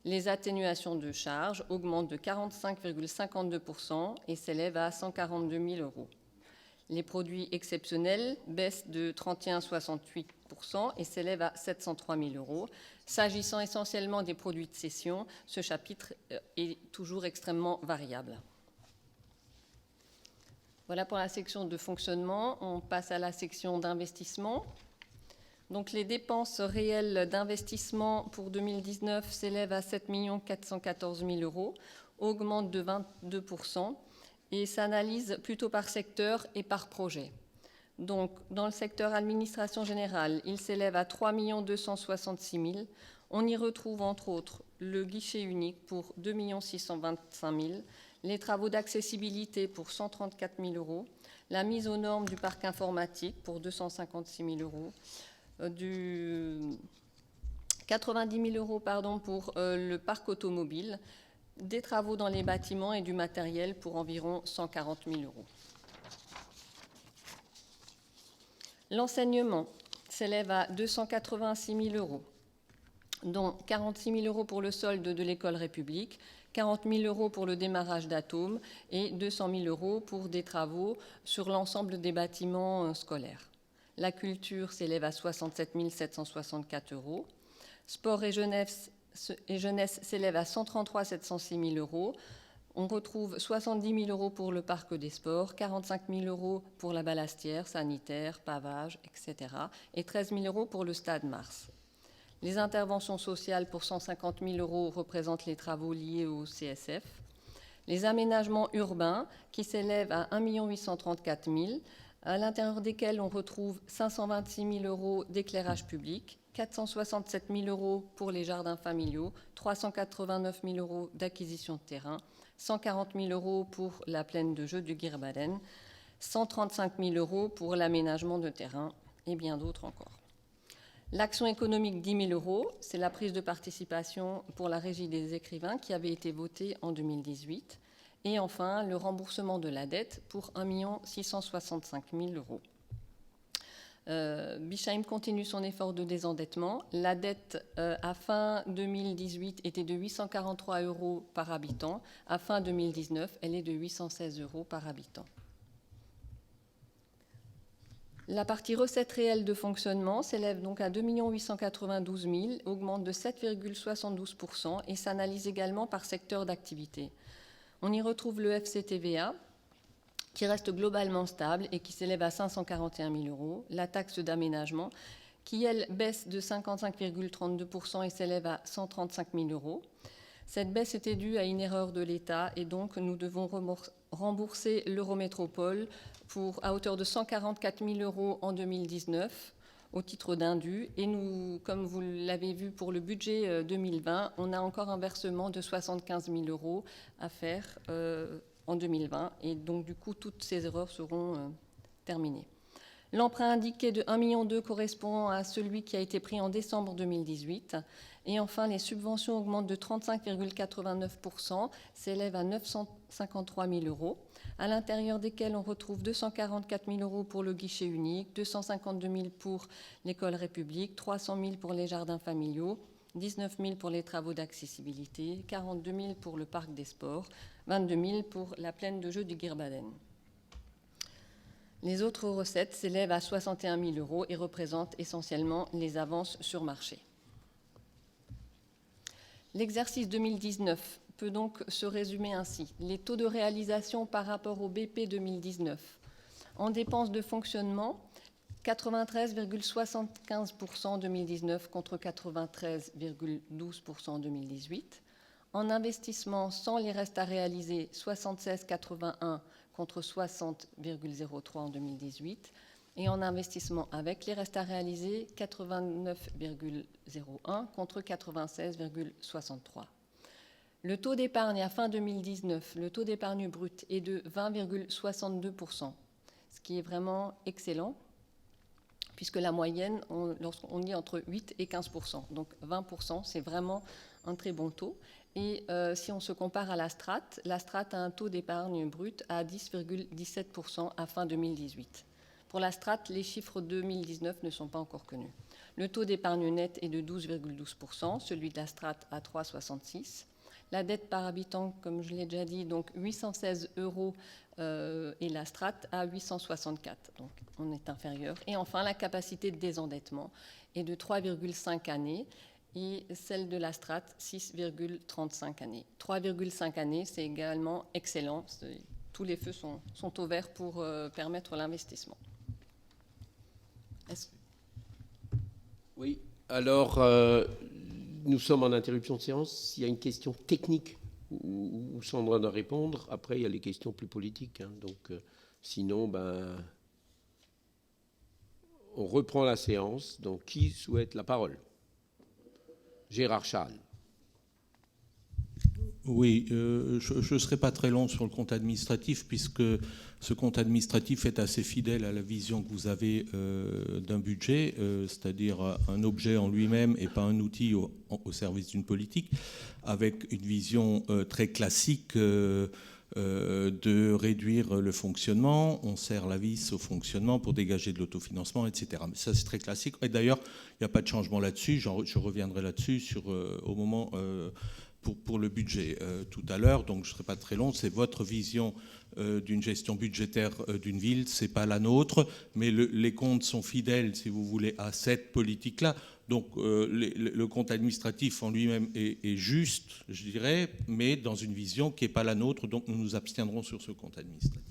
Les atténuations de charges augmentent de 45,52% et s'élèvent à 142 000 €. Les produits exceptionnels baissent de 31,68% et s'élèvent à 703 000 €. S'agissant essentiellement des produits de cession, ce chapitre est toujours extrêmement variable. Voilà pour la section de fonctionnement. On passe à la section d'investissement. Donc, les dépenses réelles d'investissement pour 2019 s'élèvent à 7 414 000 €, augmentent de 22% et s'analysent plutôt par secteur et par projet. Donc, dans le secteur administration générale, il s'élève à 3 266 000 €. On y retrouve entre autres le guichet unique pour 2 625 000 €, les travaux d'accessibilité pour 134 000 €, la mise aux normes du parc informatique pour 256 000 €, 90 000 € pour le parc automobile, des travaux dans les bâtiments et du matériel pour environ 140 000 €. L'enseignement s'élève à 286 000 €, dont 46 000 € pour le solde de l'école République, 40 000 € pour le démarrage d'Atome et 200 000 € pour des travaux sur l'ensemble des bâtiments scolaires. La culture s'élève à 67 764 €. Sport et jeunesse s'élève à 133 706 000 €. On retrouve 70 000 € pour le parc des sports, 45 000 € pour la Ballastière, sanitaire, pavage, etc. et 13 000 € pour le stade Mars. Les interventions sociales pour 150 000 € représentent les travaux liés au CSF. Les aménagements urbains qui s'élèvent à 1 834 000 €, à l'intérieur desquels on retrouve 526 000 € d'éclairage public, 467 000 € pour les jardins familiaux, 389 000 € d'acquisition de terrain, 140 000 € pour la plaine de jeu du Guirbaden, 135 000 € pour l'aménagement de terrain et bien d'autres encore. L'action économique 10 000 €, c'est la prise de participation pour la régie des écrivains qui avait été votée en 2018. Et enfin, le remboursement de la dette pour 1 665 000 €. Bischheim continue son effort de désendettement. La dette à fin 2018 était de 843 € par habitant. À fin 2019, elle est de 816 € par habitant. La partie recettes réelles de fonctionnement s'élève donc à 2 892 000 €, augmente de 7,72% et s'analyse également par secteur d'activité. On y retrouve le FCTVA, qui reste globalement stable et qui s'élève à 541 000 €, la taxe d'aménagement, qui, elle, baisse de 55,32% et s'élève à 135 000 €. Cette baisse était due à une erreur de l'État et donc nous devons rembourser l'Eurométropole à hauteur de 144 000 € en 2019 au titre d'indu. Et nous, comme vous l'avez vu pour le budget 2020, on a encore un versement de 75 000 € à faire en 2020. Et donc, du coup, toutes ces erreurs seront terminées. L'emprunt indiqué de 1,2 million correspond à celui qui a été pris en décembre 2018. Et enfin, les subventions augmentent de 35,89%, s'élèvent à 953 000 €, à l'intérieur desquels on retrouve 244 000 € pour le guichet unique, 252 000 € pour l'école République, 300 000 € pour les jardins familiaux, 19 000 € pour les travaux d'accessibilité, 42 000 € pour le parc des sports, 22 000 € pour la plaine de jeu du Guirbaden. Les autres recettes s'élèvent à 61 000 € et représentent essentiellement les avances sur marché. L'exercice 2019 peut donc se résumer ainsi. Les taux de réalisation par rapport au BP 2019. En dépenses de fonctionnement, 93,75% en 2019 contre 93,12% en 2018. En investissement, sans les restes à réaliser, 76,81 contre 60,03 en 2018. Et en investissement avec les restes à réaliser, 89,01 contre 96,63. Le taux d'épargne à fin 2019, le taux d'épargne brut est de 20,62%, ce qui est vraiment excellent, puisque la moyenne, lorsqu'on dit entre 8 et 15%. Donc 20%, c'est vraiment un très bon taux. Et si on se compare à la strate a un taux d'épargne brut à 10,17% à fin 2018. Pour la strate, les chiffres 2019 ne sont pas encore connus. Le taux d'épargne net est de 12,12%, celui de la strate à 3,66. La dette par habitant, comme je l'ai déjà dit, donc 816 € et la strate à 864. Donc on est inférieur. Et enfin, la capacité de désendettement est de 3,5 années et celle de la strate 6,35 années. 3,5 années, c'est également excellent. Tous les feux sont au vert pour permettre l'investissement. Oui, alors nous sommes en interruption de séance. S'il y a une question technique où Sandra doit répondre, après il y a les questions plus politiques. Donc sinon, on reprend la séance. Donc qui souhaite la parole? Gérard Schahn. Oui, je ne serai pas très long sur le compte administratif, puisque ce compte administratif est assez fidèle à la vision que vous avez d'un budget, c'est-à-dire un objet en lui-même et pas un outil au service d'une politique, avec une vision très classique de réduire le fonctionnement. On serre la vis au fonctionnement pour dégager de l'autofinancement, etc. Mais ça, c'est très classique. Et d'ailleurs, il n'y a pas de changement là-dessus. Je reviendrai là-dessus au moment... Pour le budget tout à l'heure, donc je ne serai pas très long. C'est votre vision d'une gestion budgétaire d'une ville, c'est pas la nôtre, mais les comptes sont fidèles, si vous voulez, à cette politique-là. Donc le compte administratif en lui-même est juste, je dirais, mais dans une vision qui n'est pas la nôtre, donc nous nous abstiendrons sur ce compte administratif.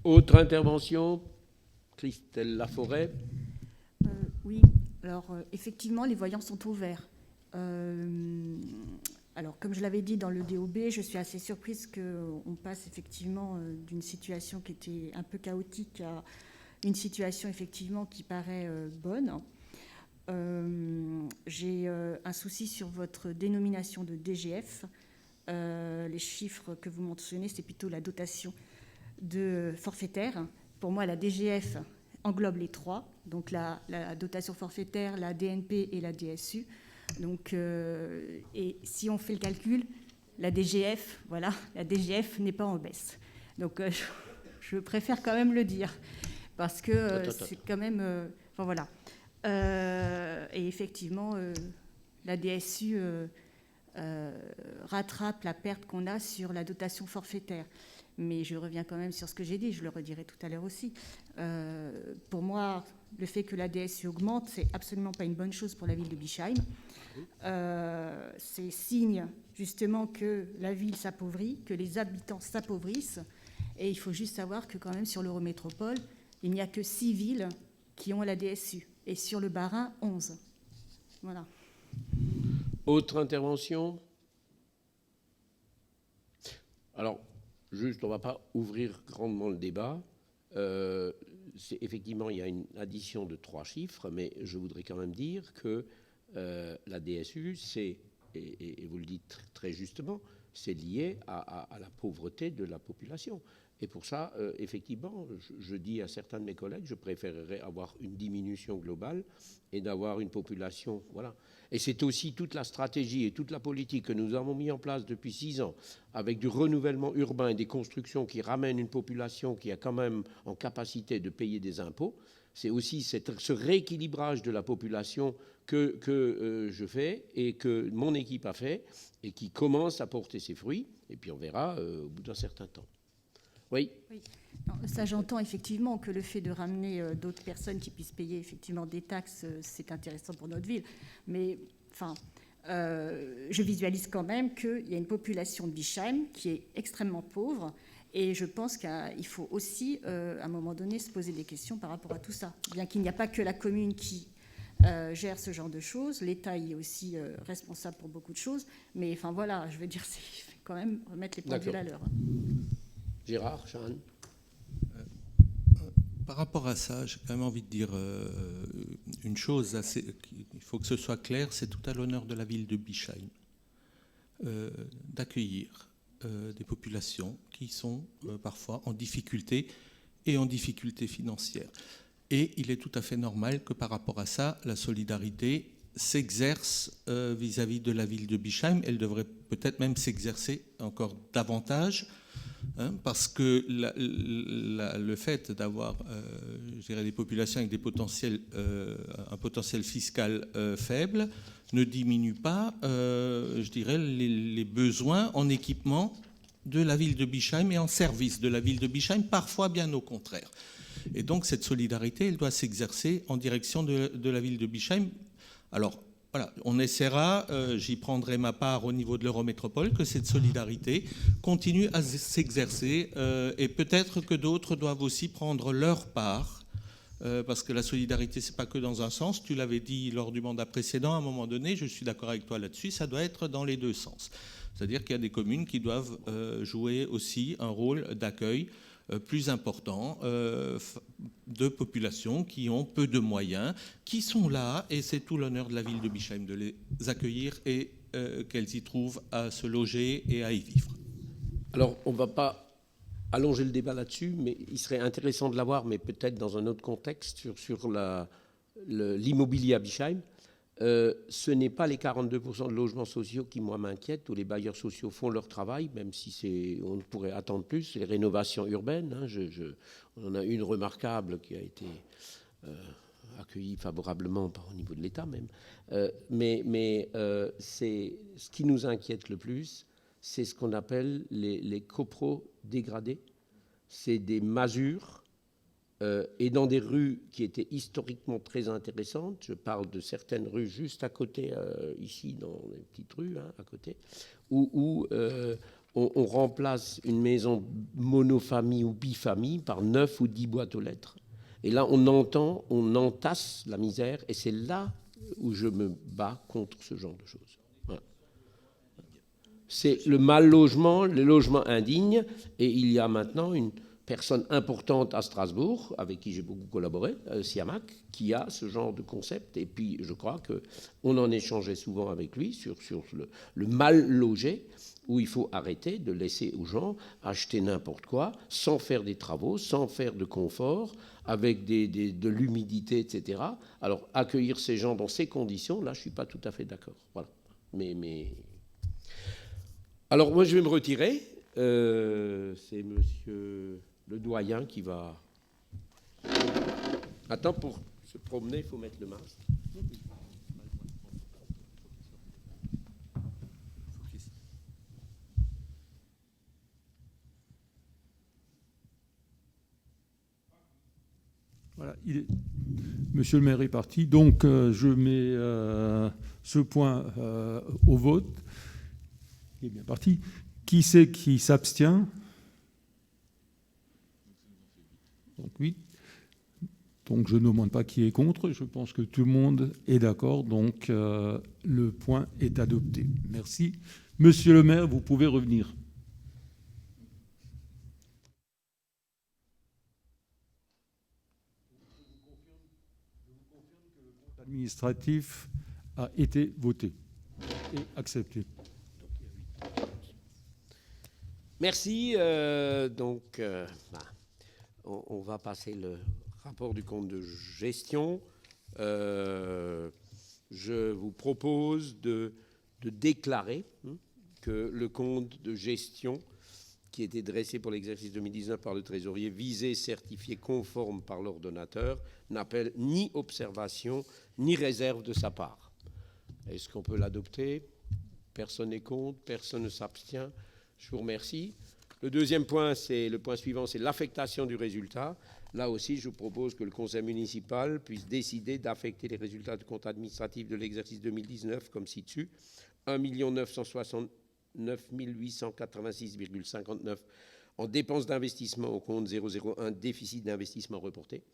Autre intervention, Christelle Laforêt. Oui, alors effectivement, les voyants sont ouverts. Alors, comme je l'avais dit dans le DOB, je suis assez surprise qu'on passe effectivement d'une situation qui était un peu chaotique à une situation effectivement qui paraît bonne. J'ai un souci sur votre dénomination de DGF. Les chiffres que vous mentionnez, c'est plutôt la dotation de forfaitaire. Pour moi, la DGF englobe les trois, donc la dotation forfaitaire, la DNP et la DSU. Donc, et si on fait le calcul, la DGF n'est pas en baisse. Donc, je préfère quand même le dire, parce que c'est quand même... enfin, voilà. Et effectivement, la DSU rattrape la perte qu'on a sur la dotation forfaitaire. Mais je reviens quand même sur ce que j'ai dit, je le redirai tout à l'heure aussi. Pour moi, le fait que la DSU augmente, c'est absolument pas une bonne chose pour la ville de Bischheim. C'est signe justement que la ville s'appauvrit, que les habitants s'appauvrissent. Et il faut juste savoir que quand même sur l'Eurométropole, il n'y a que 6 villes qui ont la DSU. Et sur le Bas-Rhin, 11. Voilà. Autre intervention? Alors, juste, on ne va pas ouvrir grandement le débat. Effectivement, il y a une addition de 3 chiffres, mais je voudrais quand même dire que la DSU, et vous le dites très justement, c'est lié à la pauvreté de la population. Et pour ça, effectivement, je dis à certains de mes collègues, je préférerais avoir une diminution globale et d'avoir une population... Voilà. Et c'est aussi toute la stratégie et toute la politique que nous avons mis en place depuis 6 ans, avec du renouvellement urbain et des constructions qui ramènent une population qui a quand même en capacité de payer des impôts. C'est aussi ce rééquilibrage de la population que je fais et que mon équipe a fait et qui commence à porter ses fruits. Et puis on verra au bout d'un certain temps. Oui. Non, ça, j'entends effectivement que le fait de ramener d'autres personnes qui puissent payer effectivement des taxes, c'est intéressant pour notre ville. Mais enfin, je visualise quand même qu'il y a une population de Bischheim qui est extrêmement pauvre. Et je pense qu'il faut aussi, à un moment donné, se poser des questions par rapport à tout ça. Bien qu'il n'y a pas que la commune qui gère ce genre de choses, l'État y est aussi responsable pour beaucoup de choses. Mais enfin voilà, je veux dire, c'est quand même remettre les pendules à l'heure. Gérard Schahn. Par rapport à ça, j'ai quand même envie de dire une chose. Il faut que ce soit clair, c'est tout à l'honneur de la ville de Bischheim d'accueillir des populations qui sont parfois en difficulté et en difficulté financière. Et il est tout à fait normal que par rapport à ça, la solidarité s'exerce vis-à-vis de la ville de Bischheim. Elle devrait peut-être même s'exercer encore davantage, parce que le fait d'avoir des populations avec un potentiel fiscal faible ne diminue pas, les besoins en équipement de la ville de Bischheim et en service de la ville de Bischheim, parfois bien au contraire. Et donc cette solidarité, elle doit s'exercer en direction de la ville de Bischheim. Alors voilà, on essaiera, j'y prendrai ma part au niveau de l'Eurométropole, que cette solidarité continue à s'exercer et peut-être que d'autres doivent aussi prendre leur part, parce que la solidarité, c'est pas que dans un sens. Tu l'avais dit lors du mandat précédent, à un moment donné, je suis d'accord avec toi là-dessus, ça doit être dans les deux sens. C'est-à-dire qu'il y a des communes qui doivent jouer aussi un rôle d'accueil plus important de populations qui ont peu de moyens, qui sont là, et c'est tout l'honneur de la ville de Bischheim de les accueillir et qu'elles y trouvent à se loger et à y vivre. Alors, on ne va pas allonger le débat là-dessus, mais il serait intéressant de l'avoir, mais peut-être dans un autre contexte, sur l'immobilier à Bischheim. Ce n'est pas les 42% de logements sociaux qui, moi, m'inquiètent, où les bailleurs sociaux font leur travail, même si on pourrait attendre plus. C'est les rénovations urbaines. On en a une remarquable qui a été accueillie favorablement au niveau de l'État même. Mais c'est ce qui nous inquiète le plus, c'est ce qu'on appelle les copros dégradés. C'est des masures. Et dans des rues qui étaient historiquement très intéressantes, je parle de certaines rues juste à côté, ici, dans les petites rues, à côté, où on remplace une maison monofamille ou bifamille par 9 ou 10 boîtes aux lettres. Et là, on entasse la misère, et c'est là où je me bats contre ce genre de choses. Voilà. C'est le mal logement, le logement indigne, et il y a maintenant une personne importante à Strasbourg, avec qui j'ai beaucoup collaboré, Siamak, qui a ce genre de concept. Et puis, je crois qu'on en échangeait souvent avec lui sur le mal logé, où il faut arrêter de laisser aux gens acheter n'importe quoi, sans faire des travaux, sans faire de confort, avec de l'humidité, etc. Alors, accueillir ces gens dans ces conditions, là, je ne suis pas tout à fait d'accord. Voilà. Mais... Alors, moi, je vais me retirer. C'est monsieur le doyen qui va... Attends, pour se promener, il faut mettre le masque. Voilà, monsieur le maire est parti, donc je mets ce point au vote. Il est bien parti. Qui c'est qui s'abstient? Donc 8. Donc je ne demande pas qui est contre. Je pense que tout le monde est d'accord. Donc le point est adopté. Merci. Monsieur le maire, vous pouvez revenir. Je vous confirme que le compte administratif a été voté et accepté. Merci. On va passer le rapport du compte de gestion. Je vous propose de déclarer que le compte de gestion qui était dressé pour l'exercice 2019 par le trésorier, visé, certifié, conforme par l'ordonnateur, n'appelle ni observation ni réserve de sa part. Est-ce qu'on peut l'adopter? Personne n'est contre, personne ne s'abstient. Je vous remercie. Le deuxième point, le point suivant, c'est l'affectation du résultat. Là aussi, je vous propose que le conseil municipal puisse décider d'affecter les résultats de compte administratif de l'exercice 2019 comme ci-dessus. 1 969 886,59 en dépenses d'investissement au compte 001 déficit d'investissement reporté.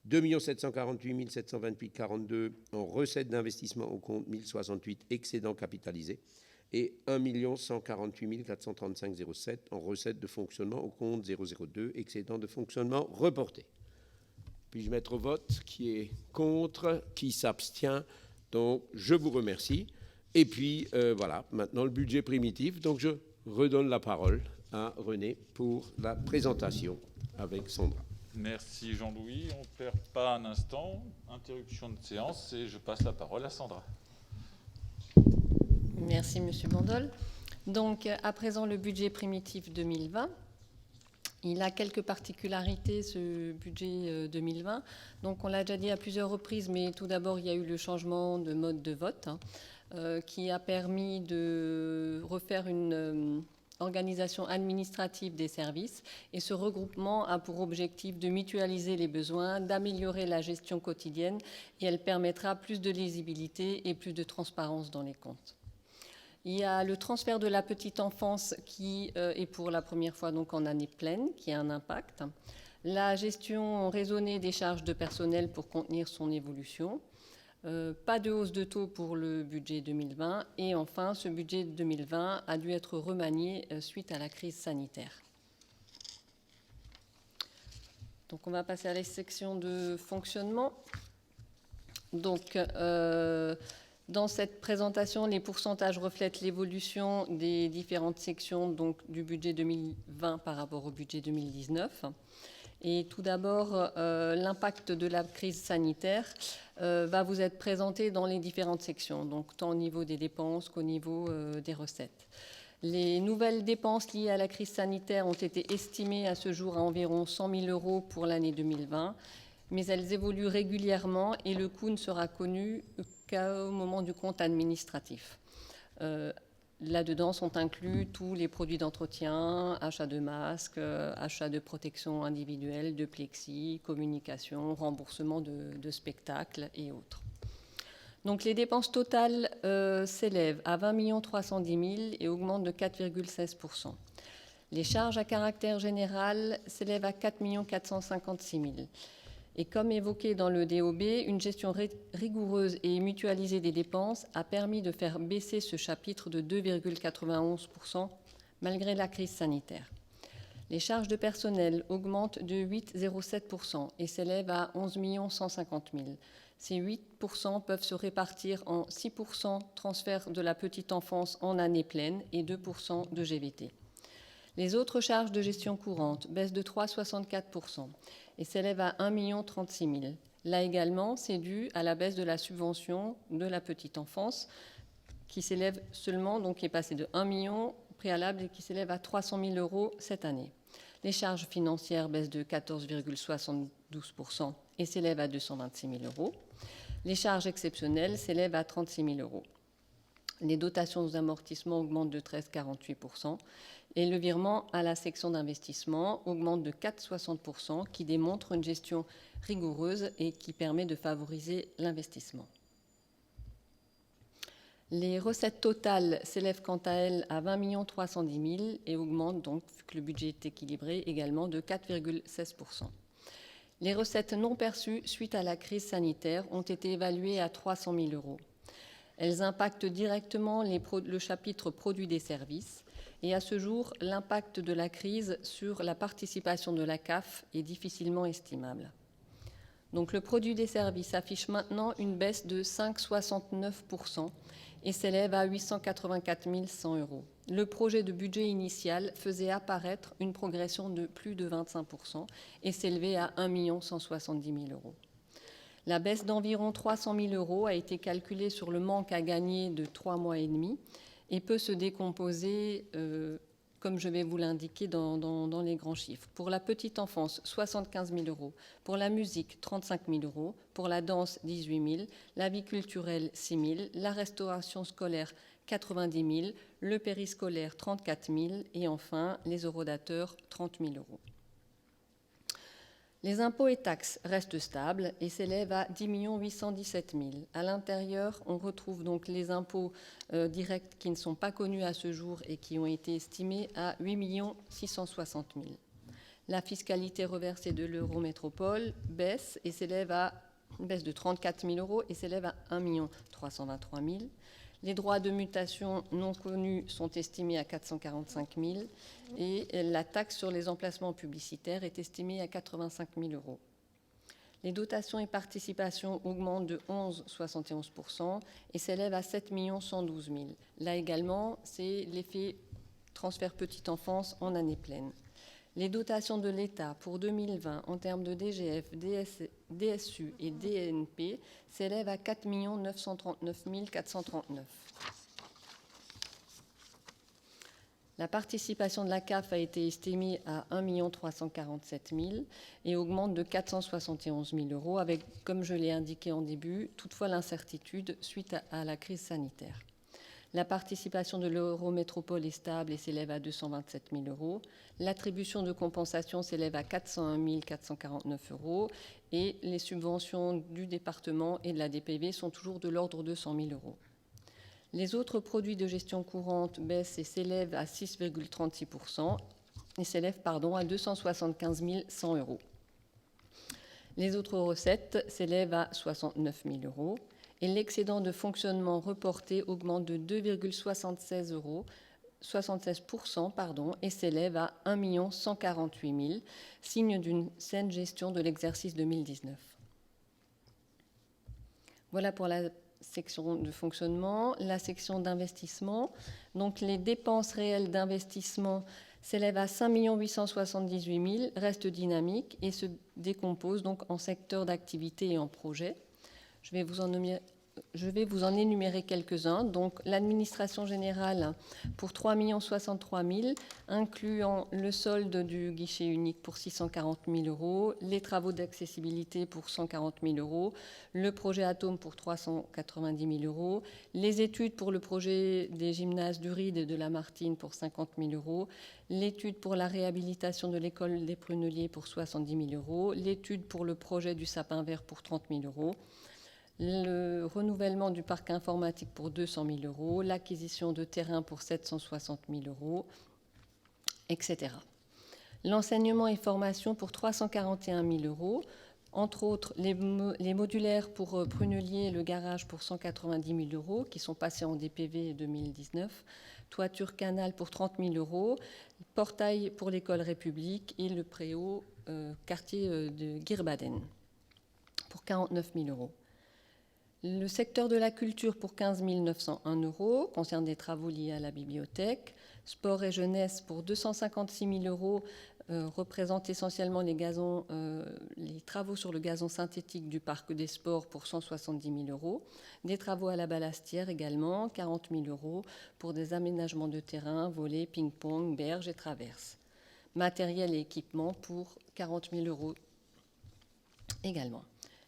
2 748 728,42 en recettes d'investissement au compte 1068 excédent capitalisé. Et 1 148 435,07 en recettes de fonctionnement au compte 002, excédent de fonctionnement reporté. Puis-je mettre au vote? Qui est contre? Qui s'abstient? Donc, je vous remercie. Et puis, voilà, maintenant le budget primitif. Donc, je redonne la parole à René pour la présentation avec Sandra. Merci Jean-Louis. On ne perd pas un instant. Interruption de séance et je passe la parole à Sandra. Merci Monsieur Bandol. Donc, à présent, le budget primitif 2020. Il a quelques particularités, ce budget 2020. Donc, on l'a déjà dit à plusieurs reprises, mais tout d'abord, il y a eu le changement de mode de vote qui a permis de refaire une organisation administrative des services. Et ce regroupement a pour objectif de mutualiser les besoins, d'améliorer la gestion quotidienne et elle permettra plus de lisibilité et plus de transparence dans les comptes. Il y a le transfert de la petite enfance qui est pour la première fois donc en année pleine, qui a un impact. La gestion raisonnée des charges de personnel pour contenir son évolution. Pas de hausse de taux pour le budget 2020. Et enfin, ce budget 2020 a dû être remanié suite à la crise sanitaire. Donc on va passer à la section de fonctionnement. Donc, dans cette présentation, les pourcentages reflètent l'évolution des différentes sections donc, du budget 2020 par rapport au budget 2019. Et tout d'abord, l'impact de la crise sanitaire va vous être présenté dans les différentes sections, donc tant au niveau des dépenses qu'au niveau des recettes. Les nouvelles dépenses liées à la crise sanitaire ont été estimées à ce jour à environ 100 000 € pour l'année 2020, mais elles évoluent régulièrement et le coût ne sera connu qu'au moment du compte administratif. Là-dedans sont inclus tous les produits d'entretien, achat de masques, achat de protection individuelle, de plexi, communication, remboursement de spectacles et autres. Donc les dépenses totales s'élèvent à 20 310 000 et augmentent de 4,16 %. Les charges à caractère général s'élèvent à 4 456 000. Et comme évoqué dans le DOB, une gestion rigoureuse et mutualisée des dépenses a permis de faire baisser ce chapitre de 2,91 % malgré la crise sanitaire. Les charges de personnel augmentent de 8,07 % et s'élèvent à 11 150 000. Ces 8 % peuvent se répartir en 6 % transfert de la petite enfance en année pleine et 2 % de GVT. Les autres charges de gestion courante baissent de 3,64 % et s'élèvent à 1 036 000. Là également, c'est dû à la baisse de la subvention de la petite enfance qui s'élève seulement, donc qui est passée de 1 million préalable et qui s'élève à 300 000 € cette année. Les charges financières baissent de 14,72 % et s'élèvent à 226 000 €. Les charges exceptionnelles s'élèvent à 36 000 €. Les dotations aux amortissements augmentent de 13,48 % et le virement à la section d'investissement augmente de 4,60 % qui démontre une gestion rigoureuse et qui permet de favoriser l'investissement. Les recettes totales s'élèvent quant à elles à 20 310 000 et augmentent donc, vu que le budget est équilibré, également de 4,16 %. Les recettes non perçues suite à la crise sanitaire ont été évaluées à 300 000 €. Elles impactent directement le chapitre produits des services. Et à ce jour, l'impact de la crise sur la participation de la CAF est difficilement estimable. Donc le produit des services affiche maintenant une baisse de 5,69 % et s'élève à 884 100 €. Le projet de budget initial faisait apparaître une progression de plus de 25 % et s'élevait à 1 170 000 €. La baisse d'environ 300 000 € a été calculée sur le manque à gagner de 3 mois et demi et peut se décomposer, comme je vais vous l'indiquer dans les grands chiffres. Pour la petite enfance, 75 000 €. Pour la musique, 35 000 €. Pour la danse, 18 000. La vie culturelle, 6 000. La restauration scolaire, 90 000. Le périscolaire, 34 000. Et enfin, les horodateurs, 30 000 €. Les impôts et taxes restent stables et s'élèvent à 10 817 000. À l'intérieur, on retrouve donc les impôts directs qui ne sont pas connus à ce jour et qui ont été estimés à 8 660 000. La fiscalité reversée de l'Eurométropole baisse et s'élève à une baisse de 34 000 € et s'élève à 1 323 000. Les droits de mutation non connus sont estimés à 445 000 et la taxe sur les emplacements publicitaires est estimée à 85 000 €. Les dotations et participations augmentent de 11,71% et s'élèvent à 7 112 000. Là également, c'est l'effet transfert petite enfance en année pleine. Les dotations de l'État pour 2020 en termes de DGF, DSU et DNP s'élèvent à 4 939 439. La participation de la CAF a été estimée à 1 347 000 et augmente de 471 000 euros avec, comme je l'ai indiqué en début, toutefois l'incertitude suite à la crise sanitaire. La participation de l'Eurométropole est stable et s'élève à 227 000 euros. L'attribution de compensation s'élève à 401 449 euros et les subventions du département et de la DPV sont toujours de l'ordre de 100 000 euros. Les autres produits de gestion courante baissent et s'élèvent à 6,36% et s'élèvent à 275 100 euros. Les autres recettes s'élèvent à 69 000 euros et l'excédent de fonctionnement reporté augmente de 2,76% et s'élève à 1 148 000, signe d'une saine gestion de l'exercice 2019. Voilà pour la section de fonctionnement. La section d'investissement, donc les dépenses réelles d'investissement s'élèvent à 5 878 000, restent dynamiques et se décomposent donc en secteurs d'activité et en projets. Je vais vous en énumérer quelques-uns. Donc, l'administration générale pour 3 063 000, incluant le solde du guichet unique pour 640 000 euros, les travaux d'accessibilité pour 140 000 euros, le projet Atome pour 390 000 euros, les études pour le projet des gymnases du Ride et de la Martine pour 50 000 euros, l'étude pour la réhabilitation de l'école des Pruneliers pour 70 000 euros, l'étude pour le projet du Sapin Vert pour 30 000 euros, le renouvellement du parc informatique pour 200 000 euros, l'acquisition de terrain pour 760 000 euros, etc. L'enseignement et formation pour 341 000 euros, entre autres les modulaires pour Prunelier et le garage pour 190 000 euros, qui sont passés en DPV 2019, toiture canal pour 30 000 euros, portail pour l'école République et le préau quartier de Girbaden pour 49 000 euros. Le secteur de la culture pour 15 901 euros, concerne des travaux liés à la bibliothèque. Sport et jeunesse pour 256 000 euros, représente essentiellement les travaux sur le gazon synthétique du parc des sports pour 170 000 euros. Des travaux à la Ballastière également, 40 000 euros pour des aménagements de terrain, volets, ping-pong, berges et traverses. Matériel et équipement pour 40 000 euros également.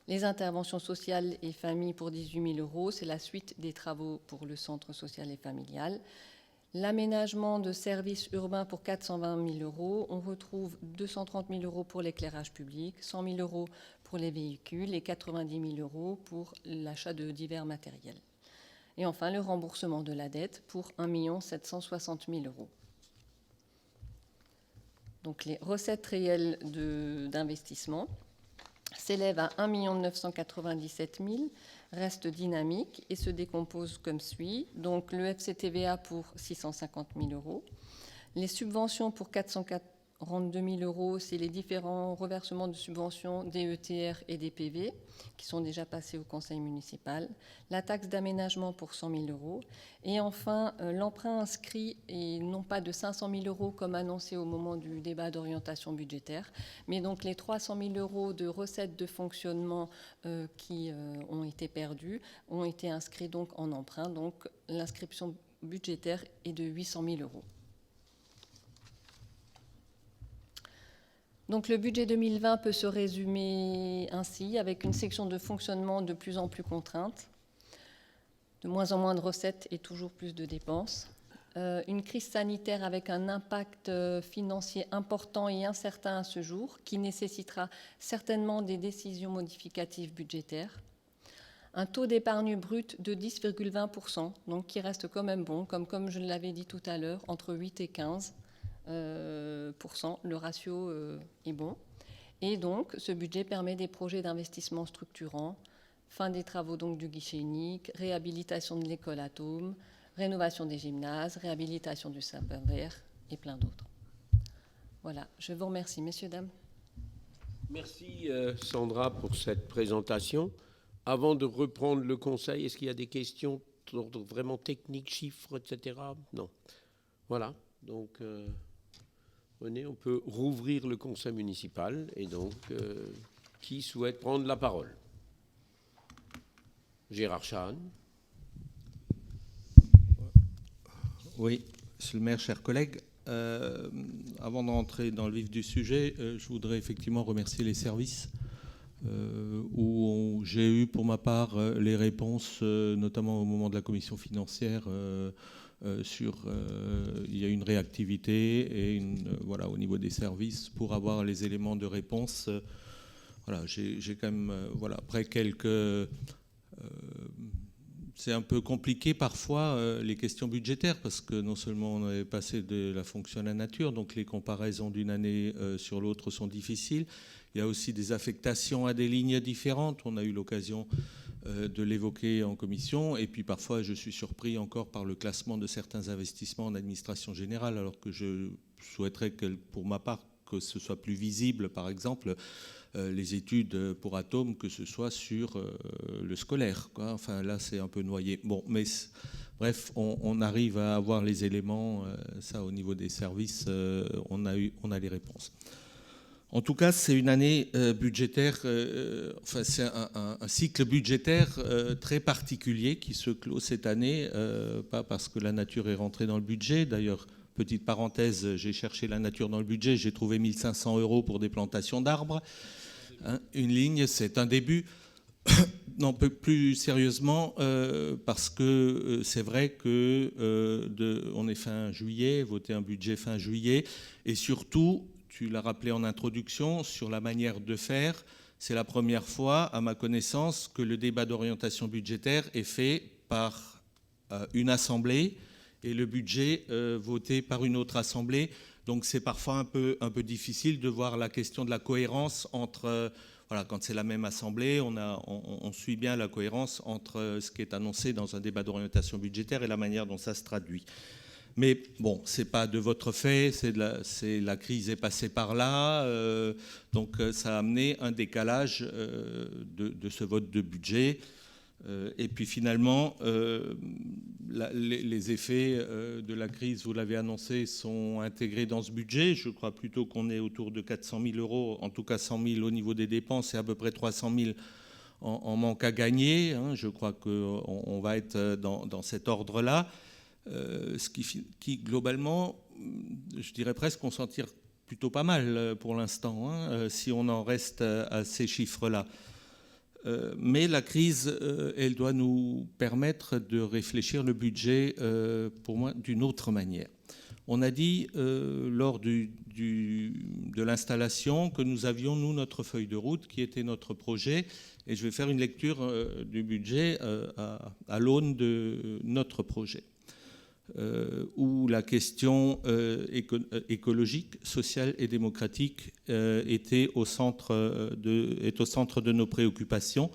Les interventions sociales et familles pour 18 000 euros, c'est la suite des travaux pour le centre social et familial. L'aménagement de services urbains pour 420 000 euros, on retrouve 230 000 euros pour l'éclairage public, 100 000 euros pour les véhicules et 90 000 euros pour l'achat de divers matériels. Et enfin, le remboursement de la dette pour 1 760 000 euros. Donc les recettes réelles d'investissement s'élève à 1 997 000, reste dynamique et se décompose comme suit. Donc le FCTVA pour 650 000 euros. Les subventions pour 442 000 euros, c'est les différents reversements de subventions DETR et DPV qui sont déjà passés au conseil municipal. La taxe d'aménagement pour 100 000 euros. Et enfin, l'emprunt inscrit, et non pas de 500 000 euros comme annoncé au moment du débat d'orientation budgétaire, mais donc les 300 000 euros de recettes de fonctionnement qui ont été perdus ont été inscrits donc en emprunt. Donc l'inscription budgétaire est de 800 000 euros. Donc le budget 2020 peut se résumer ainsi, avec une section de fonctionnement de plus en plus contrainte, de moins en moins de recettes et toujours plus de dépenses, une crise sanitaire avec un impact financier important et incertain à ce jour, qui nécessitera certainement des décisions modificatives budgétaires, un taux d'épargne brute de 10,20%, donc qui reste quand même bon, comme je l'avais dit tout à l'heure, entre 8 et 15%. Le ratio est bon. Et donc, ce budget permet des projets d'investissement structurants, fin des travaux donc du guichet unique, réhabilitation de l'école Atome, rénovation des gymnases, réhabilitation du Sapin Vert et plein d'autres. Voilà, je vous remercie, messieurs, dames. Merci Sandra pour cette présentation. Avant de reprendre le conseil, est-ce qu'il y a des questions d'ordre vraiment technique, chiffres, etc. Non. Voilà. Donc, René, on peut rouvrir le conseil municipal. Et donc, qui souhaite prendre la parole? Gérard Chahane. Oui, monsieur le maire, chers collègues. Avant d'entrer dans le vif du sujet, je voudrais effectivement remercier les services où j'ai eu pour ma part les réponses, notamment au moment de la commission financière, sur il y a une réactivité et voilà, au niveau des services pour avoir les éléments de réponse. Voilà, j'ai quand même voilà, après quelques... c'est un peu compliqué parfois les questions budgétaires parce que non seulement on est passé de la fonction à la nature, donc les comparaisons d'une année sur l'autre sont difficiles. Il y a aussi des affectations à des lignes différentes. On a eu l'occasion de l'évoquer en commission. Et puis parfois, je suis surpris encore par le classement de certains investissements en administration générale, alors que je souhaiterais, pour ma part, que ce soit plus visible, par exemple, les études pour Atome, que ce soit sur le scolaire, quoi. Enfin, là, c'est un peu noyé. Bon, mais bref, on arrive à avoir les éléments. Ça, au niveau des services, on a les réponses. En tout cas, c'est une année budgétaire, enfin, c'est un cycle budgétaire très particulier qui se clôt cette année, pas parce que la nature est rentrée dans le budget. D'ailleurs, petite parenthèse, j'ai cherché la nature dans le budget, j'ai trouvé 1 500 € pour des plantations d'arbres. Hein, une ligne, c'est un début. Non, plus sérieusement, parce que c'est vrai que on est fin juillet, voter un budget fin juillet, et surtout, tu l'as rappelé en introduction, sur la manière de faire, c'est la première fois, à ma connaissance, que le débat d'orientation budgétaire est fait par une assemblée et le budget voté par une autre assemblée. Donc c'est parfois un peu difficile de voir la question de la cohérence entre... Voilà, quand c'est la même assemblée, on suit bien la cohérence entre ce qui est annoncé dans un débat d'orientation budgétaire et la manière dont ça se traduit. Mais bon, c'est pas de votre fait, la crise est passée par là, donc ça a amené un décalage de ce vote de budget. Et puis finalement, les effets de la crise, vous l'avez annoncé, sont intégrés dans ce budget. Je crois plutôt qu'on est autour de 400 000 €, en tout cas 100 000 au niveau des dépenses et à peu près 300 000 en manque à gagner. Je crois qu'on va être dans cet ordre-là. Ce qui globalement, je dirais presque, on s'en tire plutôt pas mal pour l'instant, si on en reste à ces chiffres-là. Mais la crise, elle doit nous permettre de réfléchir le budget, pour moi, d'une autre manière. On a dit lors de l'installation que nous avions, nous, notre feuille de route, qui était notre projet, et je vais faire une lecture du budget à l'aune de notre projet. Où la question écologique, sociale et démocratique est au centre de nos préoccupations.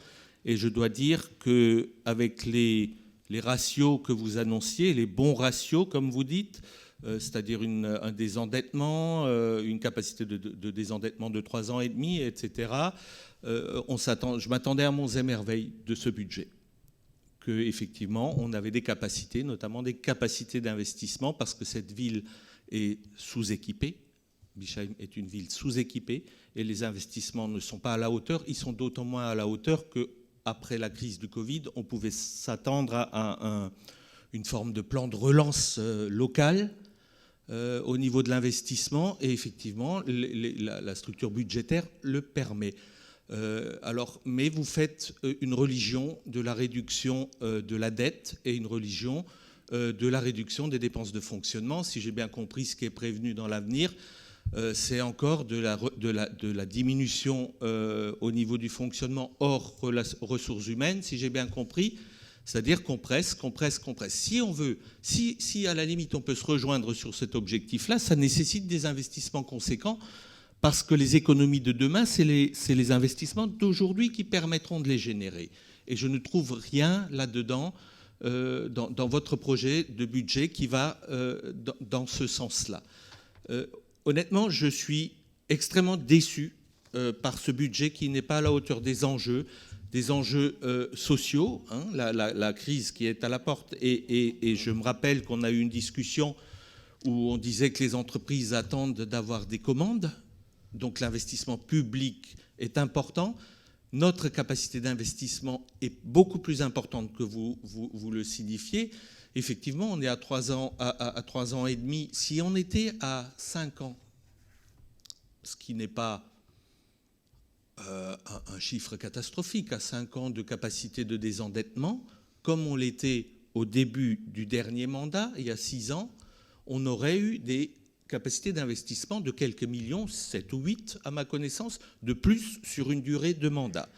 Et je dois dire qu'avec les ratios que vous annonciez, les bons ratios, comme vous dites, c'est-à-dire un désendettement, une capacité de désendettement de 3 ans et demi, etc., je m'attendais à monts et merveilles de ce budget. Qu'effectivement, on avait des capacités, notamment des capacités d'investissement, parce que cette ville est sous-équipée. Bischheim est une ville sous-équipée, et les investissements ne sont pas à la hauteur. Ils sont d'autant moins à la hauteur qu'après la crise du Covid, on pouvait s'attendre à une forme de plan de relance local au niveau de l'investissement, et effectivement, la structure budgétaire le permet. Mais vous faites une religion de la réduction de la dette et une religion de la réduction des dépenses de fonctionnement. Si j'ai bien compris, ce qui est prévenu dans l'avenir, c'est encore de la diminution au niveau du fonctionnement hors ressources humaines, si j'ai bien compris. C'est-à-dire qu'on presse. Si à la limite on peut se rejoindre sur cet objectif-là, ça nécessite des investissements conséquents. Parce que les économies de demain, c'est les investissements d'aujourd'hui qui permettront de les générer. Et je ne trouve rien là-dedans, dans votre projet de budget, qui va dans ce sens-là. Honnêtement, je suis extrêmement déçu par ce budget qui n'est pas à la hauteur des enjeux sociaux, hein, la crise qui est à la porte. Et je me rappelle qu'on a eu une discussion où on disait que les entreprises attendent d'avoir des commandes, donc l'investissement public est important. Notre capacité d'investissement est beaucoup plus importante que vous le signifiez. Effectivement, on est à 3 ans et demi. Si on était à 5 ans, ce qui n'est pas un chiffre catastrophique, à 5 ans de capacité de désendettement, comme on l'était au début du dernier mandat, il y a 6 ans, on aurait eu des capacités d'investissement de quelques millions, 7 ou 8 à ma connaissance, de plus sur une durée de mandat.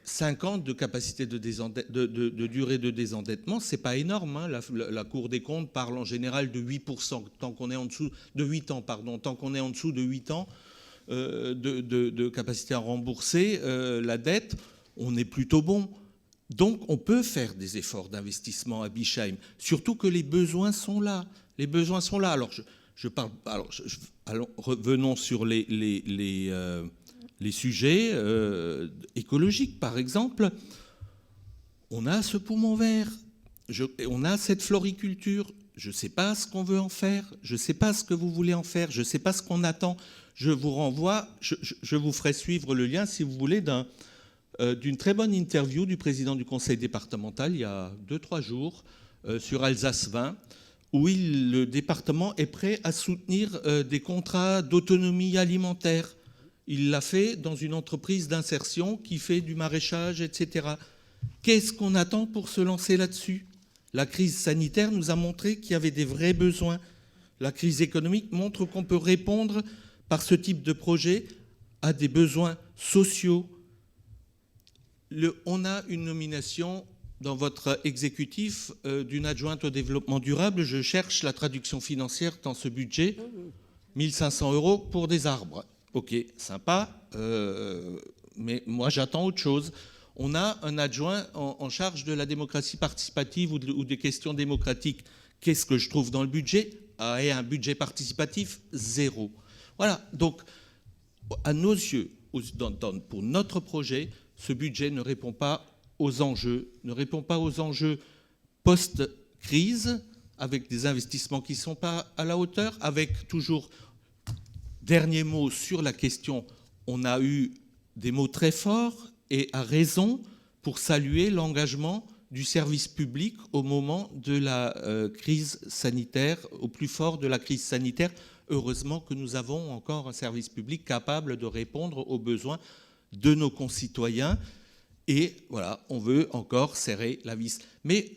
5 ans de capacité de durée de désendettement, c'est pas énorme, hein. La Cour des comptes parle en général de 8%, tant qu'on est en dessous de 8 ans, pardon, tant qu'on est en dessous de 8 ans de capacité à rembourser la dette, on est plutôt bon. Donc on peut faire des efforts d'investissement à Bischheim, surtout que les besoins sont là. Les besoins sont là. Alors revenons sur les sujets écologiques, par exemple. On a ce poumon vert, on a cette floriculture. Je ne sais pas ce qu'on veut en faire, je ne sais pas ce que vous voulez en faire, je ne sais pas ce qu'on attend. Je vous renvoie, je vous ferai suivre le lien, si vous voulez, d'une très bonne interview du président du conseil départemental il y a 2-3 jours sur Alsace 20, où le département est prêt à soutenir des contrats d'autonomie alimentaire. Il l'a fait dans une entreprise d'insertion qui fait du maraîchage, etc. Qu'est-ce qu'on attend pour se lancer là-dessus ? La crise sanitaire nous a montré qu'il y avait des vrais besoins. La crise économique montre qu'on peut répondre par ce type de projet à des besoins sociaux. On a une nomination dans votre exécutif d'une adjointe au développement durable. Je cherche la traduction financière dans ce budget. 1 500 € pour des arbres. Ok, sympa, mais moi j'attends autre chose. On a un adjoint en charge de la démocratie participative ou des questions démocratiques. Qu'est-ce que je trouve dans le budget ? Et un budget participatif, 0. Voilà, donc à nos yeux, pour notre projet, ce budget ne répond pas aux enjeux, post-crise, avec des investissements qui ne sont pas à la hauteur, avec toujours, dernier mot sur la question, on a eu des mots très forts, et à raison, pour saluer l'engagement du service public au moment de la crise sanitaire, au plus fort de la crise sanitaire. Heureusement que nous avons encore un service public capable de répondre aux besoins de nos concitoyens. Et voilà, on veut encore serrer la vis. Mais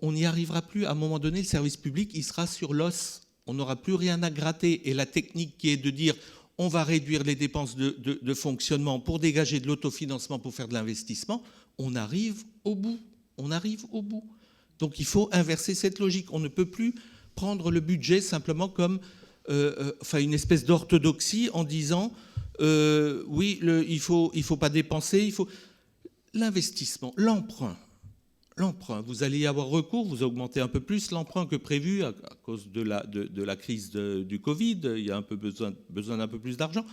on n'y arrivera plus. À un moment donné, le service public, il sera sur l'os. On n'aura plus rien à gratter. Et la technique qui est de dire on va réduire les dépenses de fonctionnement pour dégager de l'autofinancement, pour faire de l'investissement, on arrive au bout. Donc il faut inverser cette logique. On ne peut plus prendre le budget simplement comme une espèce d'orthodoxie en disant oui, il faut pas dépenser, l'investissement, l'emprunt, vous allez y avoir recours, vous augmentez un peu plus l'emprunt que prévu à cause de la crise du Covid, il y a un peu besoin d'un peu plus d'argent.